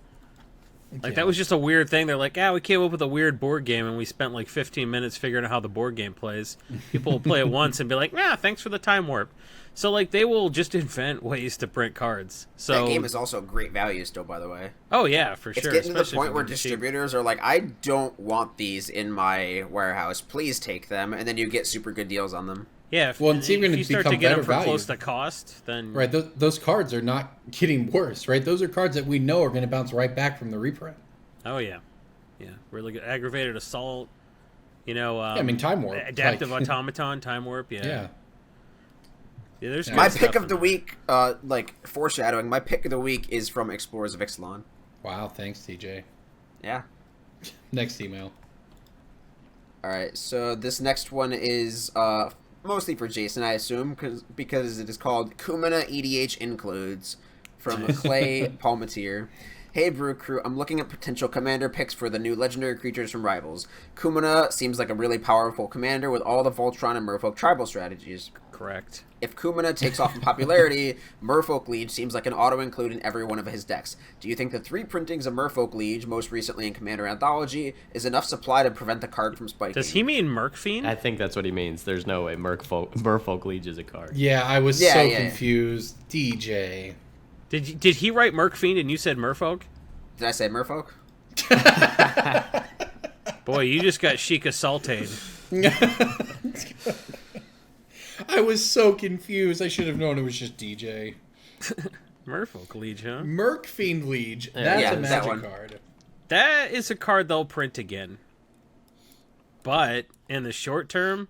Like, Yeah. that was just a weird thing. They're like, we came up with a weird board game, and we spent like 15 minutes figuring out how the board game plays. People will play it once and be like, thanks for the time warp. So, like, they will just invent ways to print cards. So That game is also great value still, by the way. Oh, yeah, for It's sure. getting to the especially point if where they're cheap. distributors are like, I don't want these in my warehouse. Please take them. And then you get super good deals on them. Yeah, if, Well, it's even if gonna you start to become get them better for value. close to cost, then... Right, those cards are not getting worse, right? Those are cards that we know are going to bounce right back from the reprint. Oh, yeah. Yeah, really good. Aggravated Assault, you know... I mean, Time Warp. Adaptive like- Automaton, Time Warp, Yeah. Yeah, there's Yeah. My good pick stuff of the in there. week, like foreshadowing, my pick of the week is from Explorers of Ixalan. Wow, thanks, TJ. Yeah. Next email. All right, so this next one is mostly for Jason, I assume, because it is called Kumina EDH Includes from Clay Palmatier. Hey, Brew Crew, I'm looking at potential commander picks for the new legendary creatures from Rivals. Kumina seems like a really powerful commander with all the Voltron and Merfolk tribal strategies. Correct. If Kumina takes off in popularity, Merfolk Liege seems like an auto-include in every one of his decks. Do you think the 3 printings of Merfolk Liege, most recently in Commander Anthology, is enough supply to prevent the card from spiking? Does he mean Mercfiend? I think that's what he means. There's no way Merfolk Liege is a card. Yeah, I was Yeah, so yeah. confused. DJ. Did he write Mercfiend and you said Merfolk? Did I say Merfolk? Boy, you just got chic assaulted. I was so confused. I should have known it was just DJ. Merfolk Liege, huh? Mercfiend Liege. That's Yeah, a that magic one. card. That is a card they'll print again. But in the short term,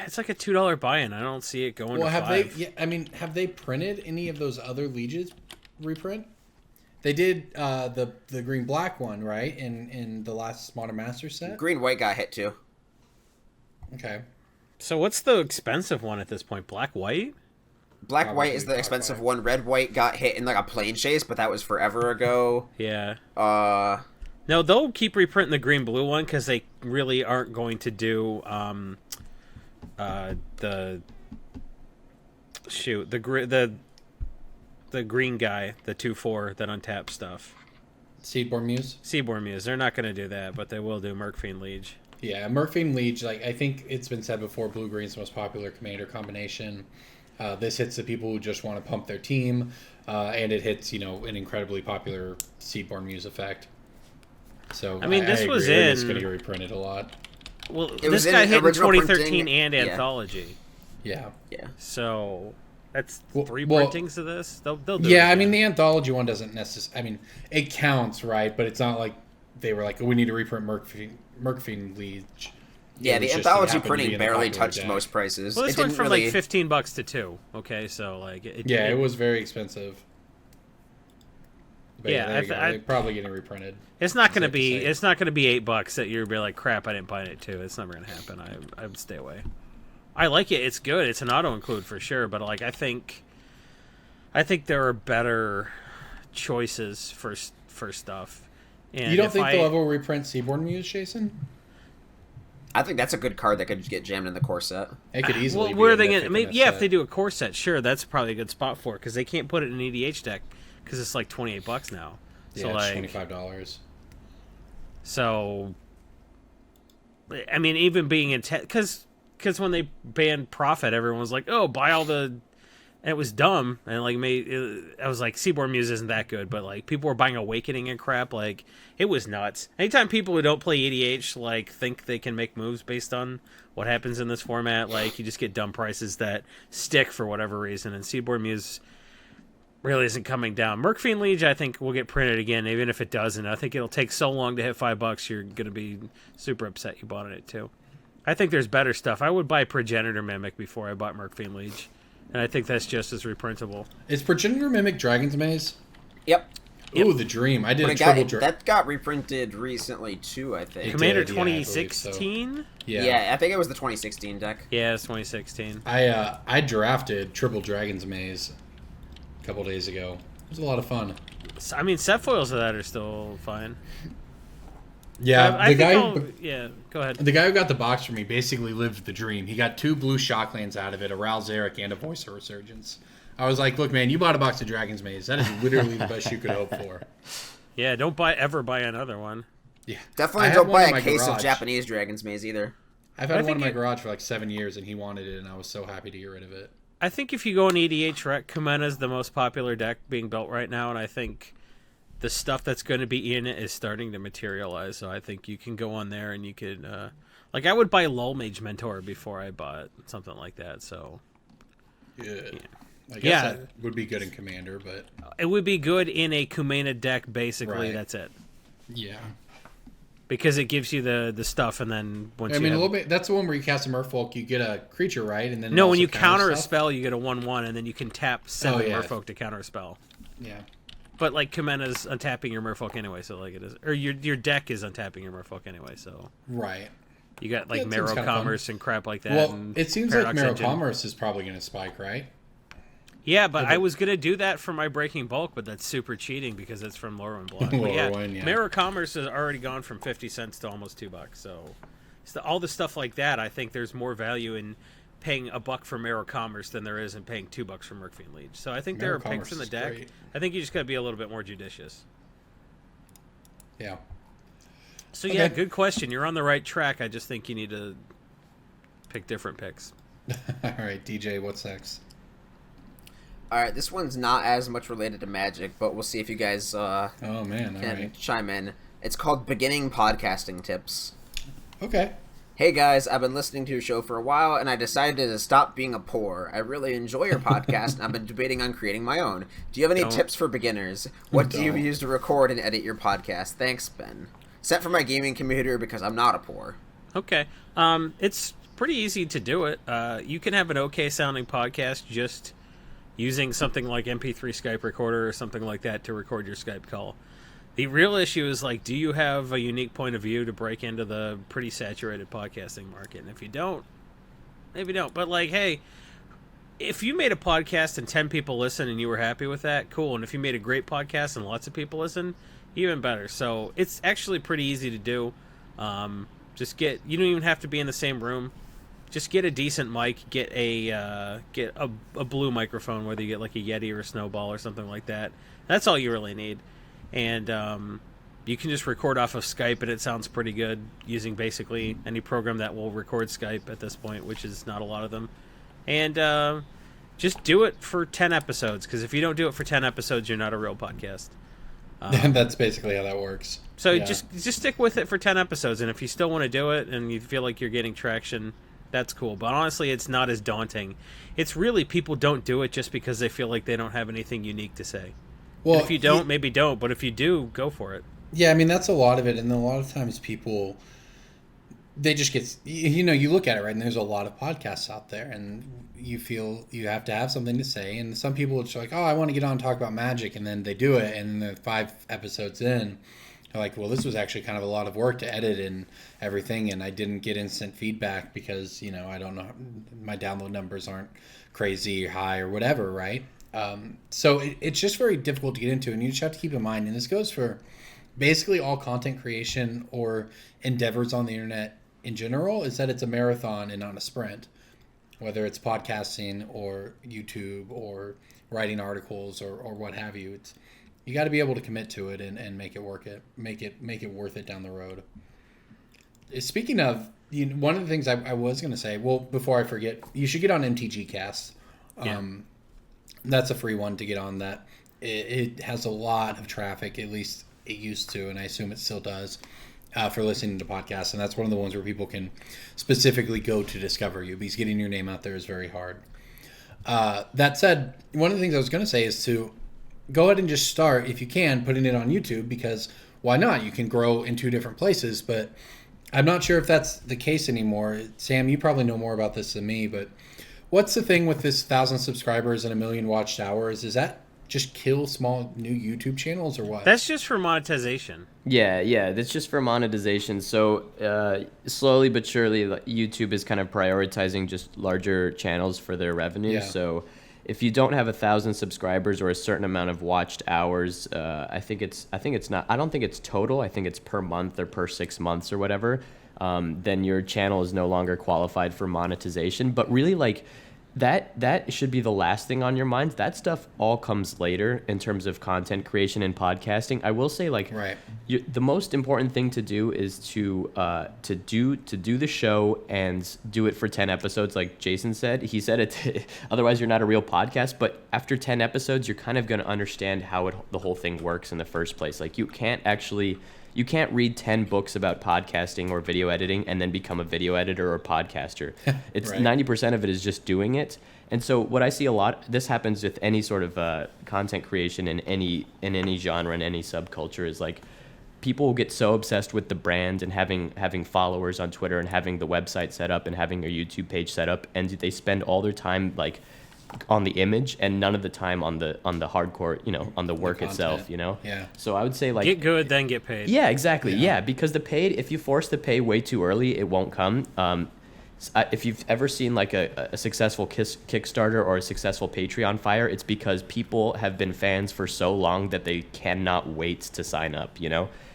it's like a $2 buy-in. I don't see it going Well, to have $5. they? Yeah, I mean, have they printed any of those other Lieges reprint? They did the green black one, right? In the last Modern Master set. Green-white got hit too. Okay. So what's the expensive one at this point? Black-white? Black-white is the Probably expensive black-white. one. Red-white got hit in like a plane chase, but that was forever ago. Yeah. No, they'll keep reprinting the green-blue one because they really aren't going to do the green guy, the 2/4 that untaps stuff. Seedborn Muse. Seaborn Muse. They're not going to do that, but they will do Mercfiend Liege. Yeah, Mercfiend Liege. Like I think it's been said before, blue green's the most popular commander combination. This hits the people who just want to pump their team, and it hits an incredibly popular Seedborn Muse effect. So I mean, this agree. was It's in- going to get reprinted a lot. Well, It this was in got hit in original 2013 printing, and yeah. Anthology. Yeah. yeah. So That's Well, three well, printings of this. They'll do it Yeah, I mean, again. the anthology one doesn't necessarily. I mean, it counts, right? But it's not like they were like, oh, we need to reprint Merkfiend Liege. Yeah, It the was just it anthology happened to be printing in the barely popular touched deck. most prices. Well, It this went didn't from really. like $15 to $2. Okay, so like It was very expensive. But Yeah, there you go. They're probably getting reprinted. It's not going to Safe to be. say. It's not going to be $8 that you're be like, crap, I didn't buy it too. It's never going to happen. I would stay away. I like it. It's good. It's an auto include for sure. But like, I think there are better choices for stuff. And You don't if think they'll ever reprint Seaborn Muse, Jason? I think that's a good card that could get jammed in the core set. It could easily. Well, be where are a they mythic going? in Maybe this yeah. If set. they do a core set, sure, that's probably a good spot for it because they can't put it in an EDH deck because it's like $28 now. So Yeah, like it's $25. So, I mean, even being intent, because when they banned Profit, everyone was like, "Oh, buy all the," and it was dumb, and like I was like, Seaborn Muse isn't that good, but like people were buying Awakening and crap, like it was nuts. Anytime people who don't play EDH like think they can make moves based on what happens in this format, like you just get dumb prices that stick for whatever reason, and Seaborn Muse really isn't coming down. Merkfiend Liege, I think, will get printed again, even if it doesn't. I think it'll take so long to hit $5, you're going to be super upset you bought it too. I think there's better stuff. I would buy Progenitor Mimic before I bought Merkfiend Liege, and I think that's just as reprintable. Is Progenitor Mimic Dragon's Maze? Yep. Ooh, the dream! I did But a triple that got reprinted recently too, I think. It Commander did, yeah, I believe so. 2016? Yeah, I think it was the 2016 deck. Yeah, it's 2016. I drafted triple Dragon's Maze a couple days ago. It was a lot of fun. I mean, set foils of that are still fine. Yeah, I the think guy. yeah, go ahead. The guy who got the box for me basically lived the dream. He got 2 blue shocklands out of it, a Ral Zarek, and a Voice of Resurgence. I was like, look, man, you bought a box of Dragon's Maze. That is literally the best you could hope for. Yeah, don't ever buy another one. Yeah. Definitely I had don't one buy in a my case of garage. Japanese Dragon's Maze either. I've I had one think in my it- garage for like 7 years, and he wanted it, and I was so happy to get rid of it. I think if you go on EDH Rec, Kumena is the most popular deck being built right now, and I think the stuff that's going to be in it is starting to materialize. So I think you can go on there and you could, like, I would buy Lull Mage Mentor before I bought something like that. So Good. I guess Yeah. that would be good in Commander, but it would be good in a Kumena deck. Basically, Right. that's it, yeah. because it gives you the stuff, and then once I you mean, have- a little bit. That's the one where you cast a Merfolk, you get a creature, right? And then it no, when also you counter a stuff? spell, you get a 1/1, and then you can tap 7 yeah. Merfolk to counter a spell. Yeah. But like Kumena's untapping your Merfolk anyway, so like it is, or your deck is untapping your Merfolk anyway, so Right. you got like Yeah, it seems Marrow kinda fun. Commerce and crap like that. Well, and it seems like Paradox Marrow Engine. Commerce is probably going to spike, right? Yeah, but If I it- was gonna do that for my Breaking Bulk, but that's super cheating because it's from Lorwyn Blood. But yeah, Lorwyn, yeah. Marrow Commerce has already gone from 50 cents to almost $2. So all the stuff like that, I think there's more value in paying $1 for Marrow Commerce than there is in paying $2 for Merkfiend Liege. So I think there Marrow are picks Commerce in the is deck. great. I think you just gotta be a little bit more judicious. Yeah. So yeah, Okay. good question. You're on the right track. I just think you need to pick different picks. All right, DJ, what's next? Alright, this one's not as much related to Magic, but we'll see if you guys Oh, man. All can right. chime in. It's called Beginning Podcasting Tips. Okay. Hey guys, I've been listening to your show for a while, and I decided to stop being a poor. I really enjoy your podcast, and I've been debating on creating my own. Do you have any Don't. tips for beginners? What do you Don't. use to record and edit your podcast? Thanks, Ben. Sent for my gaming computer because I'm not a poor. Okay. It's pretty easy to do it. You can have an okay sounding podcast just using something like MP3 Skype recorder or something like that to record your Skype call. The real issue is like, do you have a unique point of view to break into the pretty saturated podcasting market? And if you don't, maybe don't. But like, hey, if you made a podcast and 10 people listen and you were happy with that, cool. And if you made a great podcast and lots of people listen, even better. So it's actually pretty easy to do. You don't even have to be in the same room. Just get a decent mic, get a blue microphone, whether you get like a Yeti or a Snowball or something like that. That's all you really need. And you can just record off of Skype, and it sounds pretty good using basically any program that will record Skype at this point, which is not a lot of them. And just do it for 10 episodes, because if you don't do it for 10 episodes, you're not a real podcast. That's basically how that works. So Yeah. just stick with it for 10 episodes, and if you still want to do it and you feel like you're getting traction, that's cool. But honestly, it's not as daunting. It's really people don't do it just because they feel like they don't have anything unique to say. Well, And if you don't, maybe don't. But if you do, go for it. Yeah, I mean, that's a lot of it. And a lot of times people, they just get, you look at it, right? And there's a lot of podcasts out there, and you feel you have to have something to say. And some people, it's like, oh, I want to get on and talk about magic. And then they do it. And then they're 5 episodes in. They're like, well, this was actually kind of a lot of work to edit and everything. And I didn't get instant feedback because, I don't know, my download numbers aren't crazy or high or whatever, right? So it's just very difficult to get into. And you just have to keep in mind, and this goes for basically all content creation or endeavors on the internet in general, is that it's a marathon and not a sprint. Whether it's podcasting or YouTube or writing articles or what have you, you got to be able to commit to it and make it worth it down the road. Speaking of, one of the things I was going to say, well, before I forget, you should get on MTG Cast. That's a free one to get on. That it has a lot of traffic, at least it used to, and I assume it still does, for listening to podcasts. And that's one of the ones where people can specifically go to discover you, because getting your name out there is very hard. That said, one of the things I was going to say is to go ahead and just start, if you can, putting it on YouTube, because why not? You can grow in 2 different places, but I'm not sure if that's the case anymore. Sam, you probably know more about this than me, but what's the thing with this 1,000 subscribers and 1 million watched hours? Is that just kill small new YouTube channels or what? That's just for monetization. Yeah, that's just for monetization. So slowly but surely, YouTube is kind of prioritizing just larger channels for their revenue. Yeah. So if you don't have 1,000 subscribers or a certain amount of watched hours, I don't think it's total. I think it's per month or per 6 months or whatever. Then your channel is no longer qualified for monetization. But really, that should be the last thing on your mind. That stuff all comes later in terms of content creation and podcasting. I will say, right. The most important thing to do is to do the show and do it for 10 episodes, like Jason said. He said it. Otherwise, you're not a real podcast. But after 10 episodes, you're kind of going to understand how the whole thing works in the first place. You can't read 10 books about podcasting or video editing and then become a video editor or podcaster. It's right. 90% of it is just doing it. And so what I see a lot, this happens with any sort of content creation in any genre, in any subculture, is people get so obsessed with the brand and having followers on Twitter and having the website set up and having their YouTube page set up, and they spend all their time on the image and none of the time on the hardcore, on the work itself, Yeah. So I would say Get good, then get paid. Yeah, exactly. Yeah, because if you force the pay way too early, it won't come. If you've ever seen a successful Kickstarter or a successful Patreon fire, it's because people have been fans for so long that they cannot wait to sign up,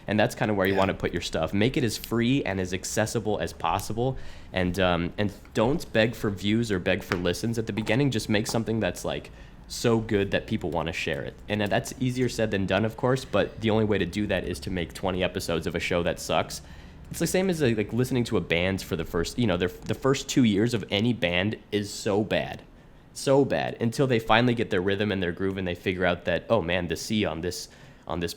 And that's kind of where you want to put your stuff. Make it as free and as accessible as possible, and don't beg for views or beg for listens at the beginning. Just make something that's so good that people want to share it. And that's easier said than done, of course, but the only way to do that is to make 20 episodes of a show that sucks. It's the same as listening to a band for the first, the first 2 years of any band is so bad until they finally get their rhythm and their groove and they figure out that, oh man, the C on this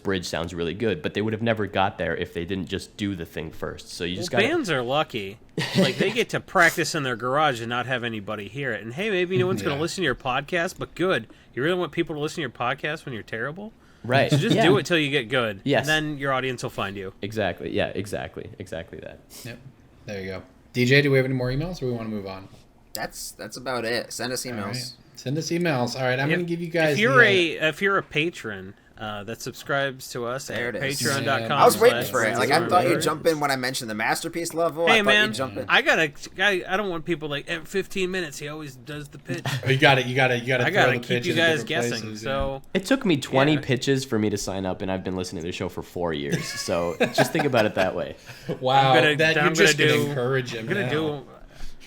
bridge sounds really good, but they would have never got there if they didn't just do the thing first. So you just got bands are lucky. They get to practice in their garage and not have anybody hear it. And hey, maybe no one's going to listen to your podcast, but good. You really want people to listen to your podcast when you're terrible? Right. So just do it till you get good. Yes. And then your audience will find you. Exactly. Yeah, exactly that. Yep. There you go. DJ, do we have any more emails or we want to move on? That's about it. Send us emails. Right. Send us emails. All right, I'm going to give you guys... If you're a patron that subscribes to us there at it is. patreon.com. I was waiting for it. I thought Brainstorm you'd jump in when I mentioned the masterpiece level. Hey I thought man, you'd jump in. I don't want people at 15 minutes. He always does the pitch. You got it. I gotta keep you guys guessing. Places, so it took me 20 pitches for me to sign up, and I've been listening to the show for 4 years. So just think about it that way. Wow, I'm just gonna encourage him.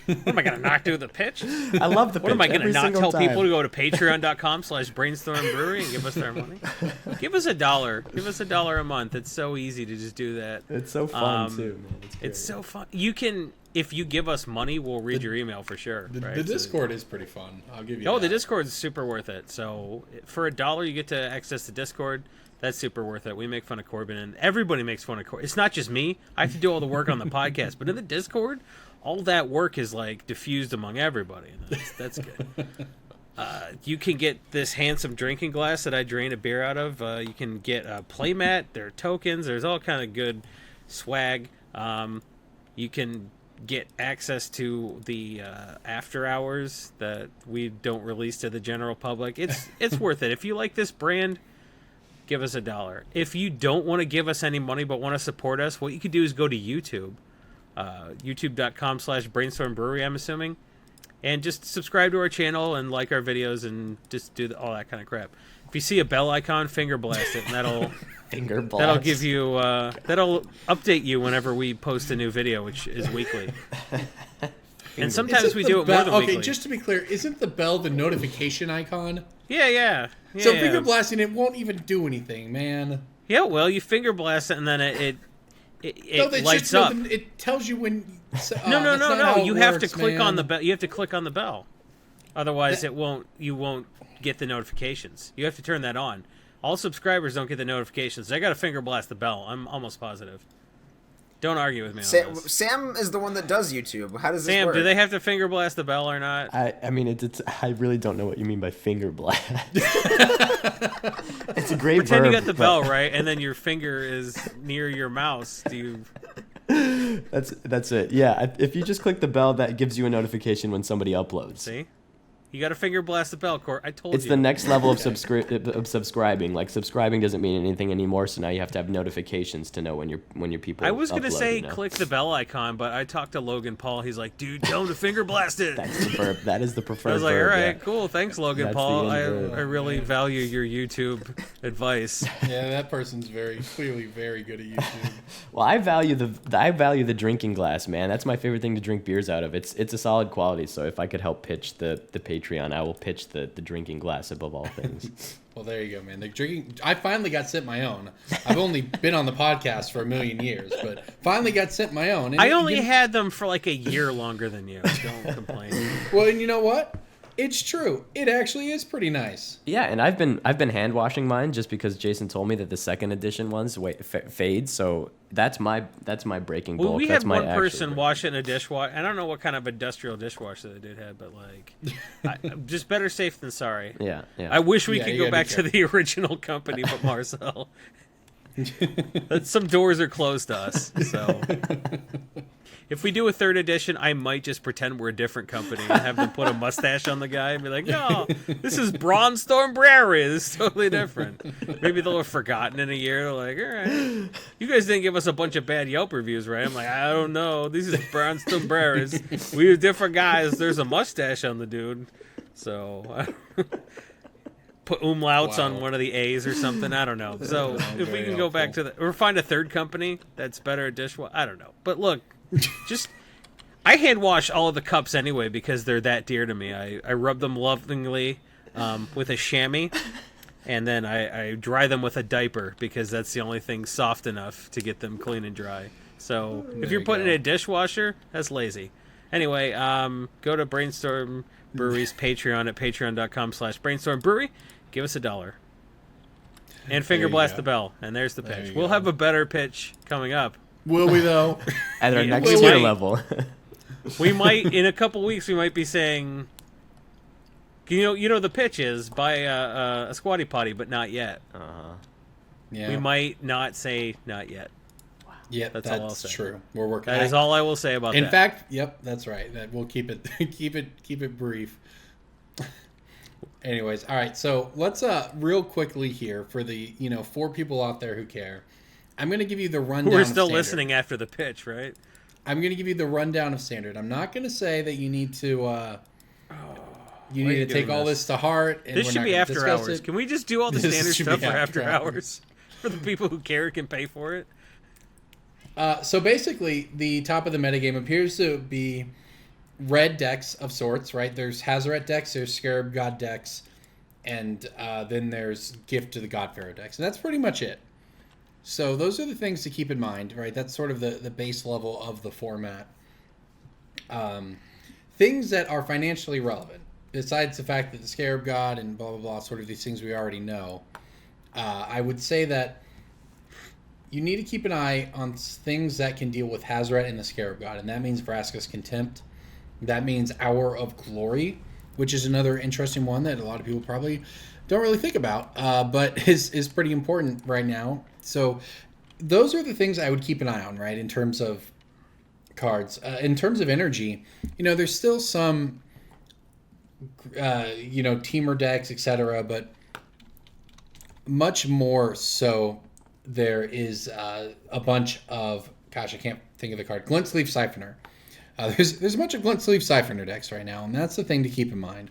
What am I gonna not do the pitch? I love the pitch. What am I gonna every not single tell time. people to go to patreon.com/brainstorm brewery and give us their money? Give us $1. Give us $1 a month. It's so easy to just do that. It's so fun too, man. It's so fun. You can, if you give us money, we'll read your email for sure. The Discord is pretty fun. I'll give you. Oh, that. the Discord is super worth it. So for $1, you get to access the Discord. That's super worth it. We make fun of Corbin, and everybody makes fun of Corbin. It's not just me. I have to do all the work on the podcast, but in the Discord, all that work is like diffused among everybody. And that's good. You can get this handsome drinking glass that I drain a beer out of. You can get a playmat. There are tokens. There's all kind of good swag. You can get access to the after hours that we don't release to the general public. It's worth it. If you like this brand, give us $1. If you don't want to give us any money but want to support us, what you could do is go to YouTube, youtube.com/Brainstorm Brewery, I'm assuming, and just subscribe to our channel and like our videos and just do all that kind of crap. If you see a bell icon, finger blast it, and that'll Finger blast. that'll give you that'll update you whenever we post a new video, which is weekly. And sometimes Isn't we the do it more than okay, weekly. just to be clear, isn't the bell the notification icon? Yeah. So finger blasting it won't even do anything, man. Yeah, well, you finger blast it and then it That's lights just up. It tells you when. No. You have to click on the bell. bell. You have to click on the bell. Otherwise, it won't. You won't get the notifications. You have to turn that on. All subscribers don't get the notifications. I got to finger blast the bell. I'm almost positive. Don't argue with me on this. Sam is the one that does YouTube. How does this Sam, work? do they have to finger blast the bell or not? I mean, I really don't know what you mean by finger blast. It's a great Pretend verb, you got the but bell right, and then your finger is near your mouse. Do you? That's it. Yeah, if you just click the bell, that gives you a notification when somebody uploads. See? You got to finger blast the bell, Court. I told It's you. the next level of subscribing. Like subscribing doesn't mean anything anymore, so now you have to have notifications to know when your people. I was gonna upload, say you know? click the bell icon, but I talked to Logan Paul. He's like, dude, tell him to finger blast it. That's the verb. That is the preferred. I was like, all verb, right, yeah. cool, thanks, Logan That's Paul. the I end verb. really value your YouTube advice. Yeah, that person's clearly very good at YouTube. Well, I value the drinking glass, man. That's my favorite thing to drink beers out of. It's a solid quality. So if I could help pitch the Patreon, I will pitch the drinking glass above all things. Well, there you go, man. The drinking. I finally got sent my own. I've only been on the podcast for 1,000,000 years, but finally got sent my own. And I only had them for like a year longer than you. Don't complain. Well, and you know what? It's true. It actually is pretty nice. Yeah, and I've been hand washing mine just because Jason told me that the second edition ones fade. So that's my breaking bulk. Well, we That's had my one person actual- wash it in a dishwasher. I don't know what kind of industrial dishwasher they did have, but like, just better safe than sorry. Yeah. I wish we Yeah, could you go gotta back be to the original company, but Marcel. Some doors are closed to us, so if we do a third edition, I might just pretend we're a different company and have them put a mustache on the guy and be like, no, this is Brainstorm Brewery. This is totally different. Maybe they'll have forgotten in a year. They're like, all right, you guys didn't give us a bunch of bad Yelp reviews, right? I'm like, I don't know. This is Brainstorm Brewery. We are different guys. There's a mustache on the dude. So put umlauts on one of the A's or something. I don't know. So if we can go back to or find a third company that's better at dishwasher. I don't know. But look, I hand wash all of the cups anyway because they're that dear to me. I rub them lovingly with a chamois, and then I dry them with a diaper because that's the only thing soft enough to get them clean and dry. So if you're putting in a dishwasher, that's lazy. Anyway, go to Brainstorm Brewery's Patreon at patreon.com/Brainstorm Brewery. Give us $1. And finger blast the bell. And there's the pitch. We'll have a better pitch coming up. Will we, though? At our Yeah, next we tier might. level. We might, in a couple weeks, we might be saying, you know, the pitch is buy a squatty potty, but not yet. Yeah. We might not say not yet. Yep, That's that's all I'll say. true. We're working. That is all I will say about that. In fact, yep, that's right. That we'll keep it keep it brief. Anyways, all right. So let's real quickly here for the 4 people out there who care. I'm going to give you the rundown. We're of still standard. listening after the pitch, right? I'm going to give you the rundown of standard. I'm not going to say that you need to. Why You are need you to take doing all this? this to heart. And This we're should not be gonna after discuss hours. it. Can we just do all the This standard should be stuff for after after hours? For the people who care can pay for it? So basically, the top of the metagame appears to be red decks of sorts, right? There's Hazaret decks, there's Scarab God decks, and then there's Gift to the God-Pharaoh decks. And that's pretty much it. So those are the things to keep in mind, right? That's sort of the base level of the format. Things that are financially relevant, besides the fact that the Scarab God and blah, blah, blah, sort of these things we already know. I would say that you need to keep an eye on things that can deal with Hazoret and the Scarab God, and that means Vraska's Contempt. That means Hour of Glory, which is another interesting one that a lot of people probably don't really think about, but is pretty important right now. So those are the things I would keep an eye on, right, in terms of cards. In terms of energy, there's still some, teamer decks, etc., but much more so there is a bunch of, gosh, I can't think of the card, Glint Sleeve Siphoner. There's a bunch of Glint Sleeve Siphoner decks right now, and that's the thing to keep in mind,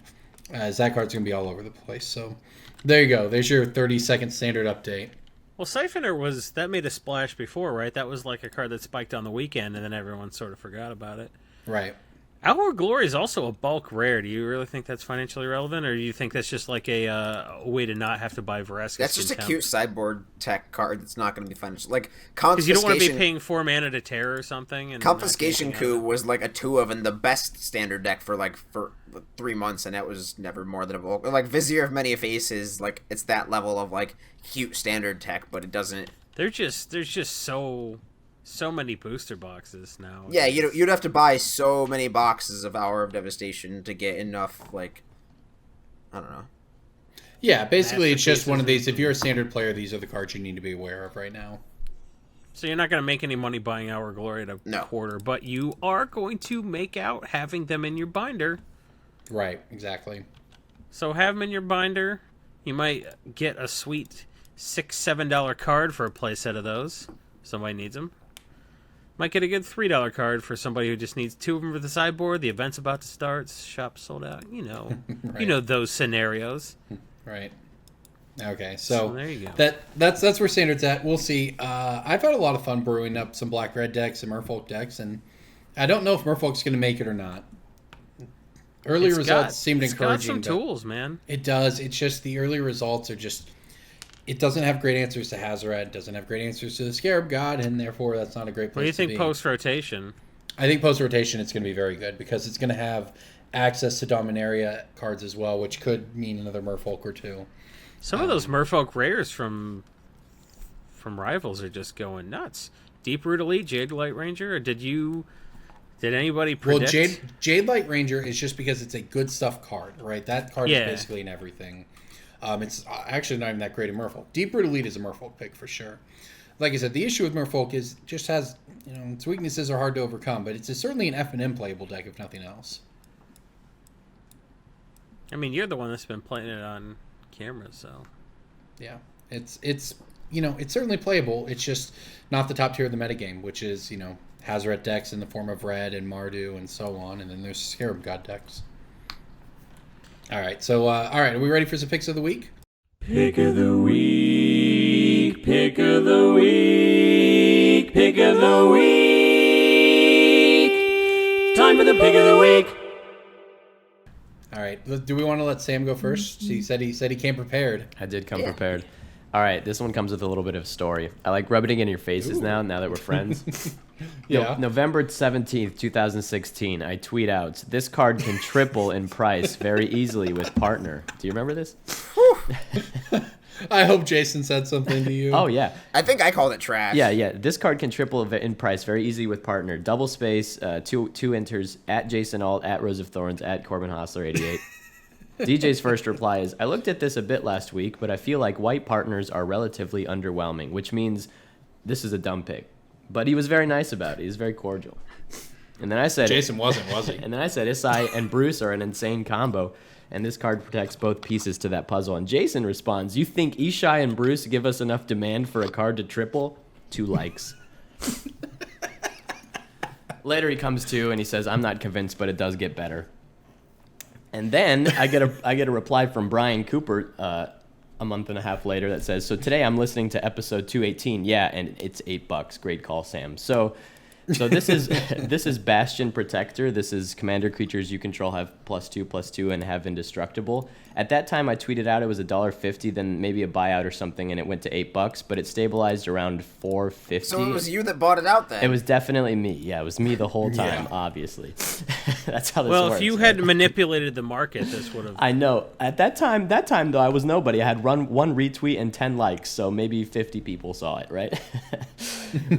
as that card's going to be all over the place. So there you go. There's your 30-second standard update. Well, Siphoner that made a splash before, right? That was like a card that spiked on the weekend, and then everyone sort of forgot about it. Right. Hour of Glory is also a bulk rare. Do you really think that's financially relevant, or do you think that's just like a way to not have to buy Vraska's That's just Contempt? a cute sideboard tech card that's not going to be financial. Like, Because you don't want to be Confiscation... paying 4 mana to Terror or something. And Confiscation Coup was like a 2 of in the best standard deck for 3 months, and that was never more than a bulk. Like, Vizier of Many Faces, like, it's that level of, like, cute standard tech, but it doesn't... There's just so many booster boxes now. Yeah, you'd have to buy so many boxes of Hour of Devastation to get enough, like, I don't know. Yeah, basically it's just Masterpieces one of these. If you're a standard player, these are the cards you need to be aware of right now. So you're not going to make any money buying Hour of Glory at a quarter, but you are going to make out having them in your binder. Right, exactly. So have them in your binder. You might get a sweet $6-7 card for a playset of those. Somebody needs them. Might get a good $3 card for somebody who just needs 2 of them for the sideboard. The event's about to start. Shop sold out. Right. You know those scenarios. Right. Okay, so there you go. That's where standard's at. We'll see. I've had a lot of fun brewing up some black-red decks and Merfolk decks, and I don't know if Merfolk's going to make it or not. Early results seemed encouraging. It's got some tools, man. It does. It's just the early results are just... It doesn't have great answers to Hazoret, doesn't have great answers to the Scarab God, and therefore that's not a great place to be. What do you think post-rotation? I think post-rotation it's going to be very good, because it's going to have access to Dominaria cards as well, which could mean another Merfolk or two. Some of those Merfolk rares from Rivals are just going nuts. Deep Root Elite, Jade Light Ranger, or did anybody predict? Well, Jade Light Ranger is just because it's a good stuff card, right? That card is basically in everything. It's actually not even that great a Merfolk. Deep Root Elite is a Merfolk pick for sure. Like I said, the issue with Merfolk is just has, its weaknesses are hard to overcome, but it's certainly an F&M playable deck if nothing else. I mean, you're the one that's been playing it on camera, so. Yeah, it's certainly playable. It's just not the top tier of the metagame, which is, Hazoret decks in the form of Red and Mardu and so on, and then there's Scarab God decks. All right, so, are we ready for some picks of the week? Pick of the week, pick of the week, pick of the week. Time for the pick of the week. All right, do we want to let Sam go first? He said he came prepared. I did come prepared. All right, this one comes with a little bit of story. I like rubbing it in your faces now that we're friends. Yeah. November 17th, 2016, I tweet out, "This card can triple in price very easily with partner." Do you remember this? I hope Jason said something to you. Oh, yeah. I think I called it trash. Yeah. This card can triple in price very easily with partner. Double space, two enters, at Jason Alt, at Rose of Thorns, at Corbin Hostler 88. DJ's first reply is, "I looked at this a bit last week, but I feel like white partners are relatively underwhelming," which means this is a dumb pick. But he was very nice about it. He was very cordial. And then I said... Jason wasn't, was he? And then I said, Isai and Bruce are an insane combo, and this card protects both pieces to that puzzle. And Jason responds, "You think Ishai and Bruce give us enough demand for a card to triple?" 2 likes. Later he comes to and he says, "I'm not convinced, but it does get better." And then I get a reply from Brian Cooper a month and a half later that says, "So today I'm listening to episode 218. Yeah, and it's $8. Great call, Sam." So So this is this is Bastion Protector. This is commander creatures you control have +2/+2 and have indestructible. At that time, I tweeted out it was $1.50, then maybe a buyout or something, and it went to $8, but it stabilized around $4.50. So it was you that bought it out then? It was definitely me. Yeah, it was me the whole time, Yeah. obviously. That's how this Well, works. if you had manipulated the market, this would have. I know. At that time though, I was nobody. I had run one retweet and 10 likes, so maybe 50 people saw it, right?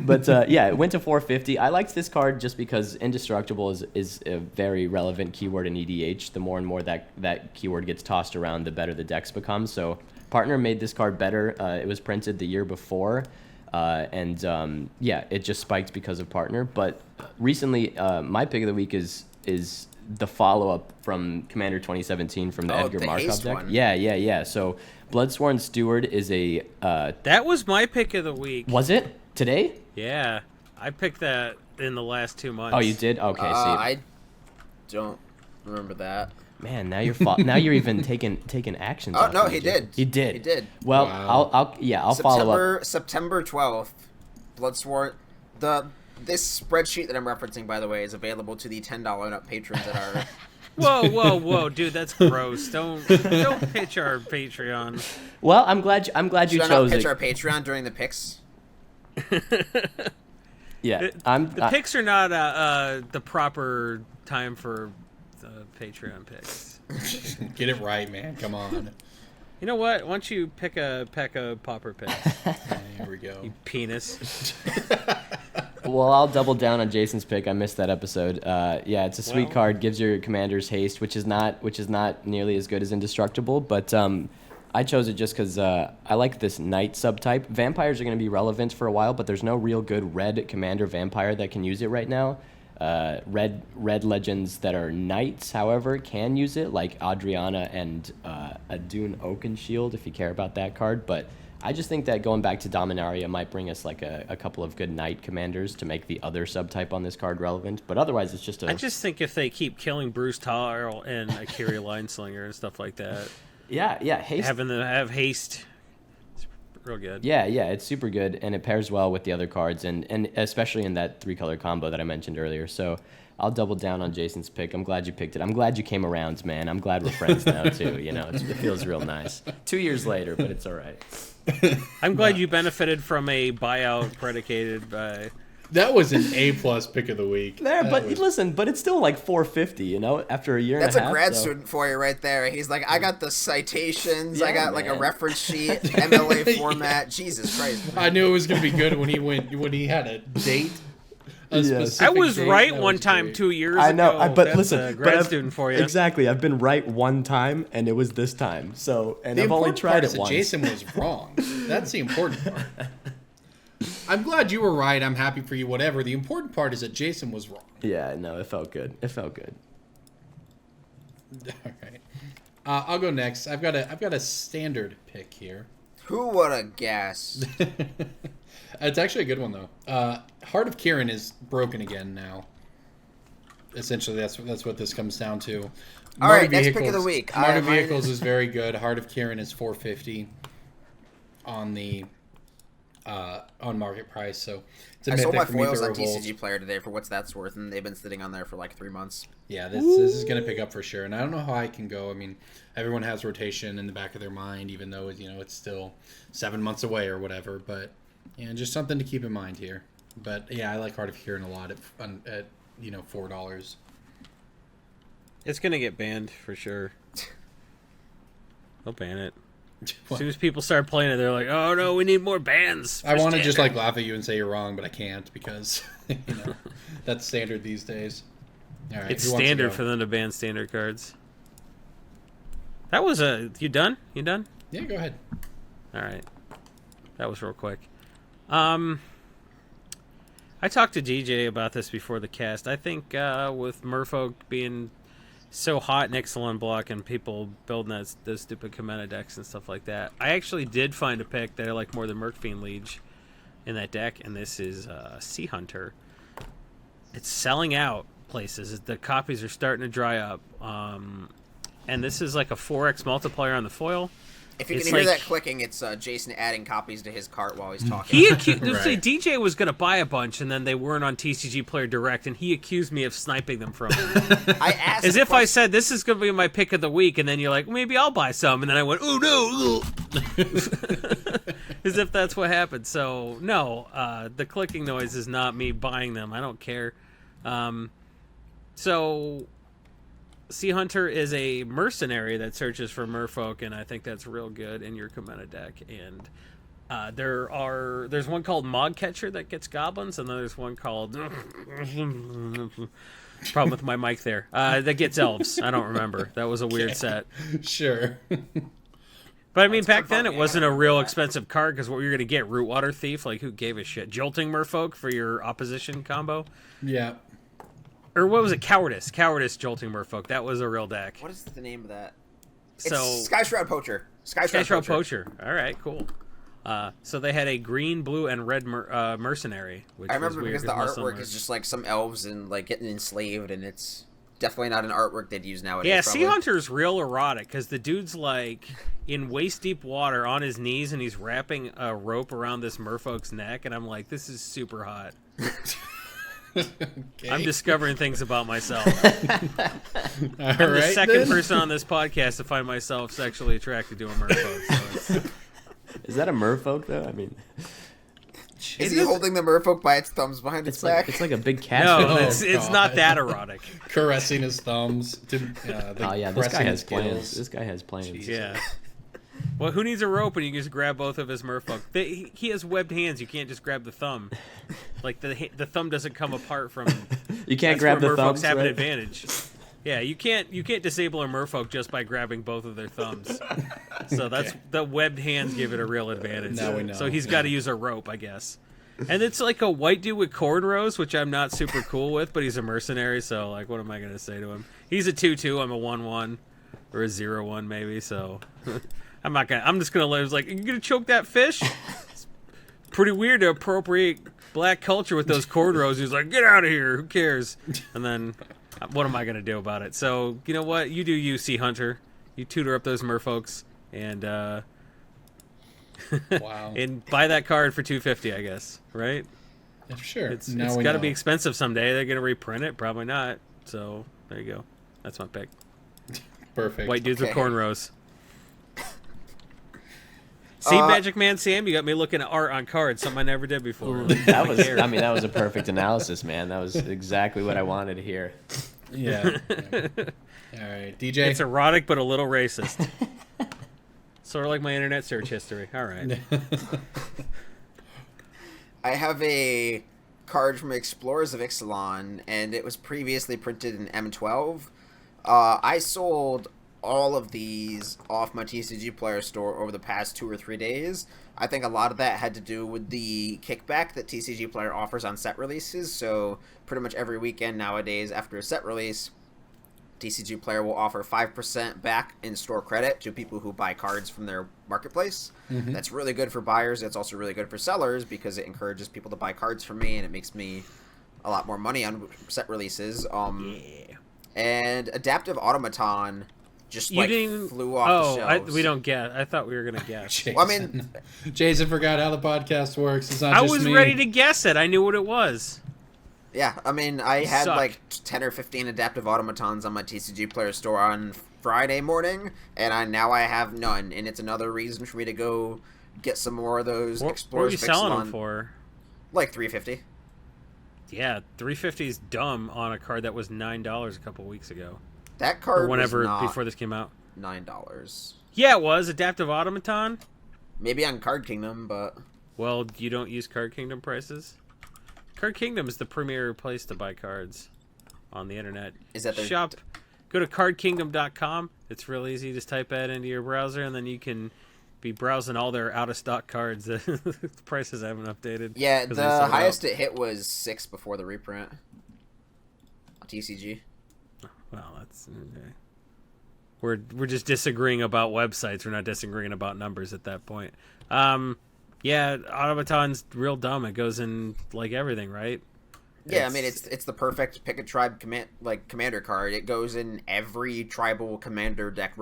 But yeah, it went to $4.50. I liked this card just because indestructible is a very relevant keyword in EDH. The more and more that keyword gets tossed around, the better the decks become. So Partner made this card better. It was printed the year before. And yeah, it just spiked because of Partner. But recently, my pick of the week is the follow-up from Commander 2017 from the Edgar the Markov haste deck. one. Yeah. So Bloodsworn Steward is a... That was my pick of the week. was it? Today? Yeah, I picked that in the last 2 months. Oh, you did? Okay, see. I don't remember that. Man, now you're now you're even taking actions. Oh off no, me, he Jay. did. He did. He did. Well, Wow. I'll follow up. September 12th, Bloodsworn. This spreadsheet that I'm referencing, by the way, is available to the $10 and up patrons that are. Whoa, dude, that's gross. Don't pitch our Patreon. Well, I'm glad you Should I not chose pitch it. our Patreon during the picks? Yeah, The picks are not the proper time for the Patreon picks. Get it right, man. Come on. You know what? Why don't you pick a popper pick, Here we go. you penis? Well, I'll double down on Jason's pick. I missed that episode. Yeah, it's a sweet Well. card. Gives your commanders haste, which is not nearly as good as indestructible. But I chose it just because I like this knight subtype. Vampires are going to be relevant for a while, but there's no real good red commander vampire that can use it right now. Red legends that are knights, however, can use it, like Adriana and Adun Oakenshield, if you care about that card. But I just think that going back to Dominaria might bring us like a couple of good knight commanders to make the other subtype on this card relevant. But otherwise, it's just I just think if they keep killing Bruce Tarl and Akiri Lineslinger and stuff like that, yeah, haste. having them have haste, it's real good. Yeah, it's super good, and it pairs well with the other cards, and especially in that 3-color combo that I mentioned earlier. So I'll double down on Jason's pick. I'm glad you picked it. I'm glad you came around, man. I'm glad we're friends now, too. You know, it feels real nice. 2 years later, but it's all right. I'm glad you benefited from a buyout predicated by. That was an A+ pick of the week. There, That but was- listen, but it's still like $4.50, you know, after a year That's and a a half. grad so- student for you right there. He's like, I got the citations, I Yeah, got like a man. reference sheet, MLA format. Jesus Christ. I knew it was gonna be good when he had a date. A Yes. specific I was date. right That one was time great. 2 years I know, ago. but That's listen, a but grad I've- student for you. Exactly, I've been right one time, and it was this time. So, and The I've only important tried part it is that once. Jason was wrong. That's the important part. I'm glad you were right. I'm happy for you. Whatever. The important part is that Jason was wrong. Yeah, no, it felt good. It felt good. All right. I'll go next. I've got a standard pick here. Who would have guessed? It's actually a good one though. Heart of Kirin is broken again now. Essentially, that's what this comes down to. All right, next pick of the week. Martyr Mine Vehicles is- is very good. Heart of Kirin is $4.50 on the on market price. So it's a I sold my mythic from foils Ether on Revolt. TCG Player today for what's that's worth, and they've been sitting on there for like 3 months. Yeah, this is going to pick up for sure. And I don't know how I can go. I mean, everyone has rotation in the back of their mind, even though, you know, it's still 7 months away or whatever. But, yeah, just something to keep in mind here. But, yeah, I like Heart of Kirin a lot at you know, $4. It's gonna get banned for sure. They'll ban it. As Well, soon as people start playing it, they're like, "Oh no, we need more bans." I for want to just, standard." like, laugh at you and say you're wrong, but I can't because, you know, that's standard these days. All right, It's who wants to standard go? for them to ban standard cards. That was a. You done? You done? Yeah, go ahead. All right. That was real quick. I talked to DJ about this before the cast. I think with Merfolk being so hot in Ixalan block and people building those stupid Cometa decks and stuff like that, I actually did find a pick that I like more than Mercfiend Liege in that deck, and this is Sea Hunter. It's selling out places. The copies are starting to dry up. And this is like a 4x multiplier on the foil. If you It's can hear like- that clicking, it's Jason adding copies to his cart while he's talking. He accused Right. DJ was going to buy a bunch, and then they weren't on TCG Player Direct, and he accused me of sniping them from him. I asked As a if I question- said, this is going to be my pick of the week, and then you're like, maybe I'll buy some, and then I went, oh no! As if that's what happened. So, no, the clicking noise is not me buying them. I don't care. So, Sea Hunter is a mercenary that searches for merfolk, and I think that's real good in your Cometa deck. And there's one called Mog Catcher that gets goblins, and then there's one called problem with my mic there that gets elves. I don't remember. That was a weird set. Sure. But I mean, That's back fun. then it Yeah, wasn't I a remember real that. expensive card because what you're gonna get, Rootwater Thief. Like, who gave a shit? Jolting Merfolk for your opposition combo. Yeah. Or what was it? Cowardice Jolting Merfolk. That was a real deck. What is the name of that? It's So Sky Shroud Poacher. Sky Shroud Cashroud Poacher. Poacher. All right, cool. So they had a green, blue, and red mercenary, which I remember was weird because the most of them artwork were- is just like some elves and like getting enslaved, and it's definitely not an artwork they'd use nowadays. Yeah, probably. Sea Hunter's real erotic because the dude's like in waist deep water on his knees and he's wrapping a rope around this merfolk's neck, and I'm like, this is super hot. Okay. I'm discovering things about myself. All I'm the right, second then. person on this podcast to find myself sexually attracted to a merfolk. So it's, Is that a merfolk though? I mean, Is he holding the merfolk by its thumbs behind its back? it's like a big cat. no, Oh, it's not God. that erotic. Caressing his thumbs. Oh yeah, this guy has plans. This guy has plans. Jeez. Yeah. Well, who needs a rope when you can just grab both of his merfolk? He has webbed hands. You can't just grab the thumb. Like the thumb doesn't come apart from. You can't That's grab where the merfolks thumbs. have an Right? advantage. Yeah, you can't disable a merfolk just by grabbing both of their thumbs. So that's the webbed hands give it a real advantage. Now we know. So he's got to use a rope, I guess. And it's like a white dude with cornrows, which I'm not super cool with, but he's a mercenary, so like, what am I gonna say to him? He's a 2/2. I'm a 1/1 or a 0/1 maybe. So I'm not gonna. I'm just gonna let. Like, you gonna choke that fish? It's pretty weird to appropriate black culture with those cornrows. He's like, get out of here. Who cares? And then, what am I gonna do about it? So you know what? You do you, Sea Hunter. You tutor up those merfolks and Wow. and buy that card for $250, I guess. Right? Yeah, sure. It's Now we got to know. be expensive someday. They're gonna reprint it. Probably not. So there you go. That's my pick. Perfect. White dudes with Okay. cornrows. See, Magic Man Sam, you got me looking at art on cards, something I never did before. That was. I mean, that was a perfect analysis, man. That was exactly what I wanted to hear. Yeah. Yeah. All right, DJ. It's erotic, but a little racist. Sort of like my internet search history. All right. I have a card from Explorers of Ixalan, and it was previously printed in M12. I sold all of these off my TCG Player store over the past 2 or 3 days. I think a lot of that had to do with the kickback that TCG Player offers on set releases. So pretty much every weekend nowadays after a set release, TCG Player will offer 5% back in store credit to people who buy cards from their marketplace. Mm-hmm. That's really good for buyers. It's also really good for sellers because it encourages people to buy cards from me, and it makes me a lot more money on set releases. And Adaptive Automaton just You like didn't. flew off the shelves. we don't get. I thought we were gonna guess. Jason. Well, I mean, Jason forgot how the podcast works. It's not I just was me. ready to guess it. I knew what it was. yeah, I mean, I had suck. like 10 or 15 Adaptive Automatons on my TCG Player store on Friday morning, and I have none, and it's another reason for me to go get some more of those What were Explorers you of selling Ixalan. them for? Like $350. Yeah, $350 is dumb on a card that was $9 a couple weeks ago, That card or whenever was not before this came out. $9. Yeah, it was Adaptive Automaton. Maybe on Card Kingdom, but Well, you don't use Card Kingdom prices. Card Kingdom is the premier place to buy cards on the internet. Is that their shop? Go to cardkingdom.com. It's real easy. Just type that into your browser, and then you can be browsing all their out of stock cards. The prices haven't updated. yeah, 'cause they the sold highest out. it hit was 6 before the reprint. On TCG. Well, that's okay. We're just disagreeing about websites. We're not disagreeing about numbers at that point. Yeah, Automaton's real dumb. It goes in like everything, right? Yeah, I mean it's the perfect pick a tribe commander card. It goes in every tribal commander deck.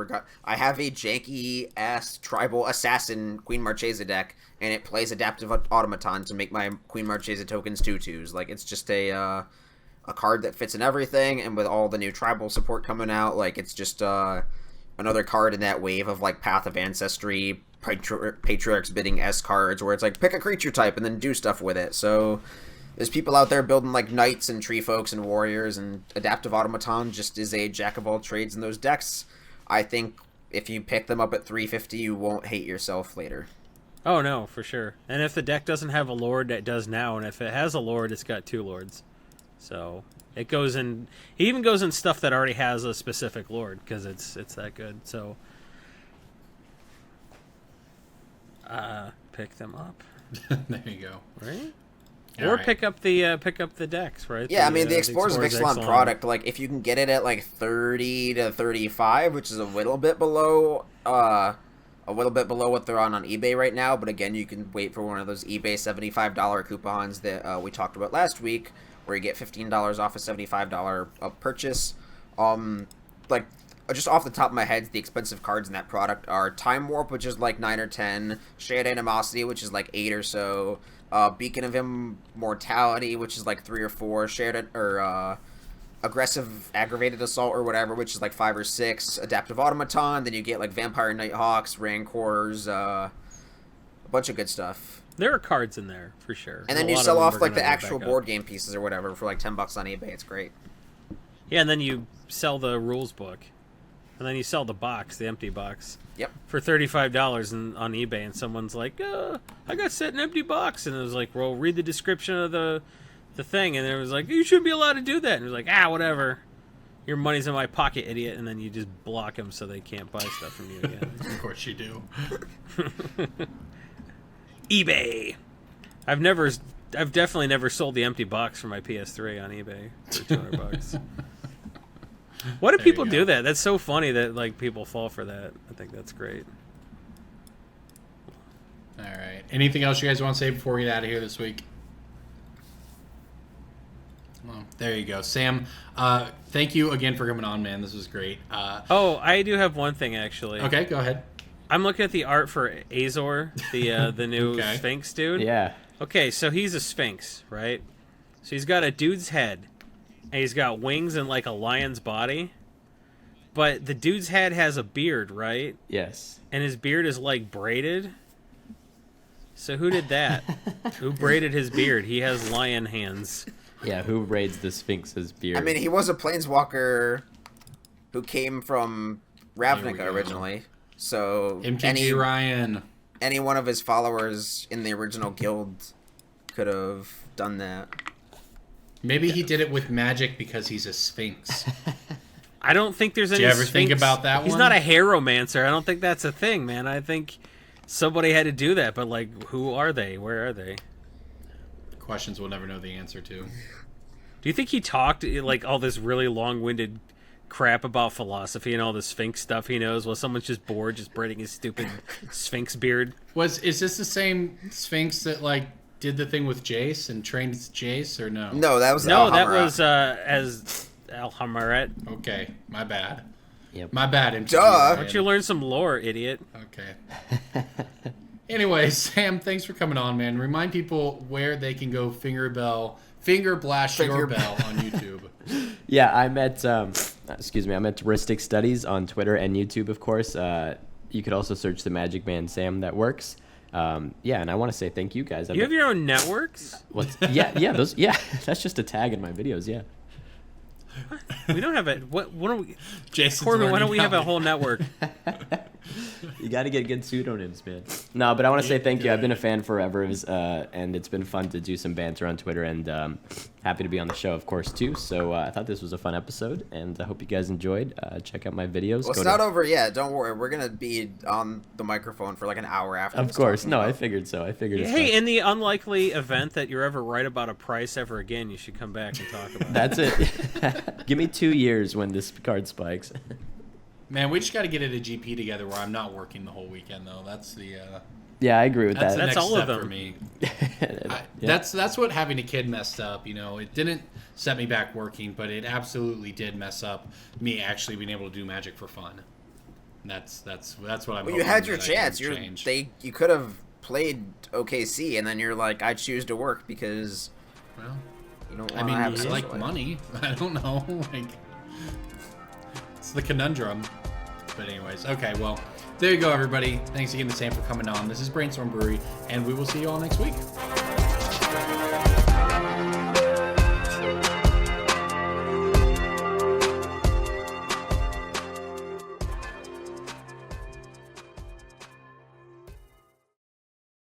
I have a janky ass tribal assassin Queen Marchesa deck, and it plays Adaptive Automaton to make my Queen Marchesa tokens 2/2s. Like it's just a card that fits in everything, and with all the new tribal support coming out, like it's just another card in that wave of like Path of Ancestry, Patriarch's Bidding S cards, where it's like pick a creature type and then do stuff with it. So there's people out there building like knights and tree folks and warriors, and Adaptive Automaton just is a jack of all trades in those decks. I think if you pick them up at 350, you won't hate yourself later. Oh no, for sure. And if the deck doesn't have a lord, that does now, and if it has a lord, it's got 2 lords. So it goes in. It even goes in stuff that already has a specific lord because it's that good. So pick them up. There you go. Right. All Or right. pick up the decks, right? Yeah, I mean the Explorer's excellent product. Like if you can get it at like 30 to 35, which is a little bit below what they're on eBay right now. But again, you can wait for one of those eBay $75 coupons that we talked about last week, where you get $15 off a $75 purchase. Like just off the top of my head, the expensive cards in that product are Time Warp, which is like 9 or 10, Shared Animosity, which is like 8 or so, Beacon of Immortality, which is like 3 or 4, Aggressive Aggravated Assault or whatever, which is like 5 or 6, Adaptive Automaton. Then you get like Vampire Nighthawks, Rancors, a bunch of good stuff. There are cards in there for sure. And then you sell off like the actual board game pieces or whatever for like $10 on eBay. It's great. Yeah, and then you sell the rules book, and then you sell the box, the empty box. Yep. For $35 on eBay, and someone's like, I got set an empty box, and it was like, well, read the description of the thing, and it was like, you shouldn't be allowed to do that, and it was like, whatever, your money's in my pocket, idiot, and then you just block them so they can't buy stuff from you again. Of course you do. eBay. I've definitely never sold the empty box for my PS3 on eBay for $200. Why do people do that? That's so funny that like people fall for that. I think that's great. All right. Anything else you guys want to say before we get out of here this week? Well, there you go, Sam. Thank you again for coming on, man. This was great. I do have one thing actually. Okay, go ahead. I'm looking at the art for Azor, the new Okay. Sphinx dude. Yeah. Okay, so he's a Sphinx, right? So he's got a dude's head, and he's got wings and like a lion's body. But the dude's head has a beard, right? Yes. And his beard is like braided. So who did that? Who braided his beard? He has lion hands. Yeah, who braids the Sphinx's beard? I mean, he was a planeswalker who came from There we Ravnica go. originally. So MTG Ryan. any one of his followers in the original guild could have done that. Maybe he did it with magic because he's a Sphinx. I don't think there's any. you ever think Sphinx- about that He's one? not a Hair-omancer. I don't think that's a thing, man. I think somebody had to do that, but like, who are they? Where are they? Questions we'll never know the answer to. Do you think he talked like all this really long-winded crap about philosophy and all the Sphinx stuff he knows while someone's just bored, just braiding his stupid Sphinx beard? Is this the same Sphinx that like did the thing with Jace and trained Jace, or no? No, that was No, that Alhamarat. was as Alhamaret. Okay, my bad. Yep. My bad. MTG Duh. Ryan. Why don't you learn some lore, idiot? Okay. Anyways, Sam, thanks for coming on, man. Remind people where they can go finger blast your bell on YouTube. Yeah, I'm at I'm at Rhystic Studies on Twitter and YouTube, of course. You could also search the Magic Man Sam. That works. Yeah, and I want to say thank you guys. You have your own networks? Those that's just a tag in my videos. Yeah. We don't have it. What are we? Jason's Corbin, why learning don't we have how a whole network? You got to get good pseudonyms, man. No, but I want to say thank you. I've been a fan forever, and it's been fun to do some banter on Twitter, and happy to be on the show, of course, too. So I thought this was a fun episode, and I hope you guys enjoyed. Check out my videos. Well, it's not over yet. Don't worry. We're going to be on the microphone for like an hour after. Of this course. talking No, I about- figured so. It's Hey, fun. in the unlikely event that you're ever right about a price ever again, you should come back and talk about it. That's it. Give me 2 years when this card spikes. Man, we just got to get it a GP together where I'm not working the whole weekend, though. That's the Yeah, I agree with That's the that. That's next all of step them. for me. Yeah. That's what having a kid messed up. It didn't set me back working, but it absolutely did mess up me actually being able to do Magic for fun. That's what I'm. Well, you had your hoping that I chance. can change. You could have played OKC, and then you're like, I choose to work because Well, you don't I want mean, to have a it's social like life. money. I don't know. It's the conundrum. But anyways, okay. Well, there you go, everybody. Thanks again to Sam for coming on. This is Brainstorm Brewery, and we will see you all next week.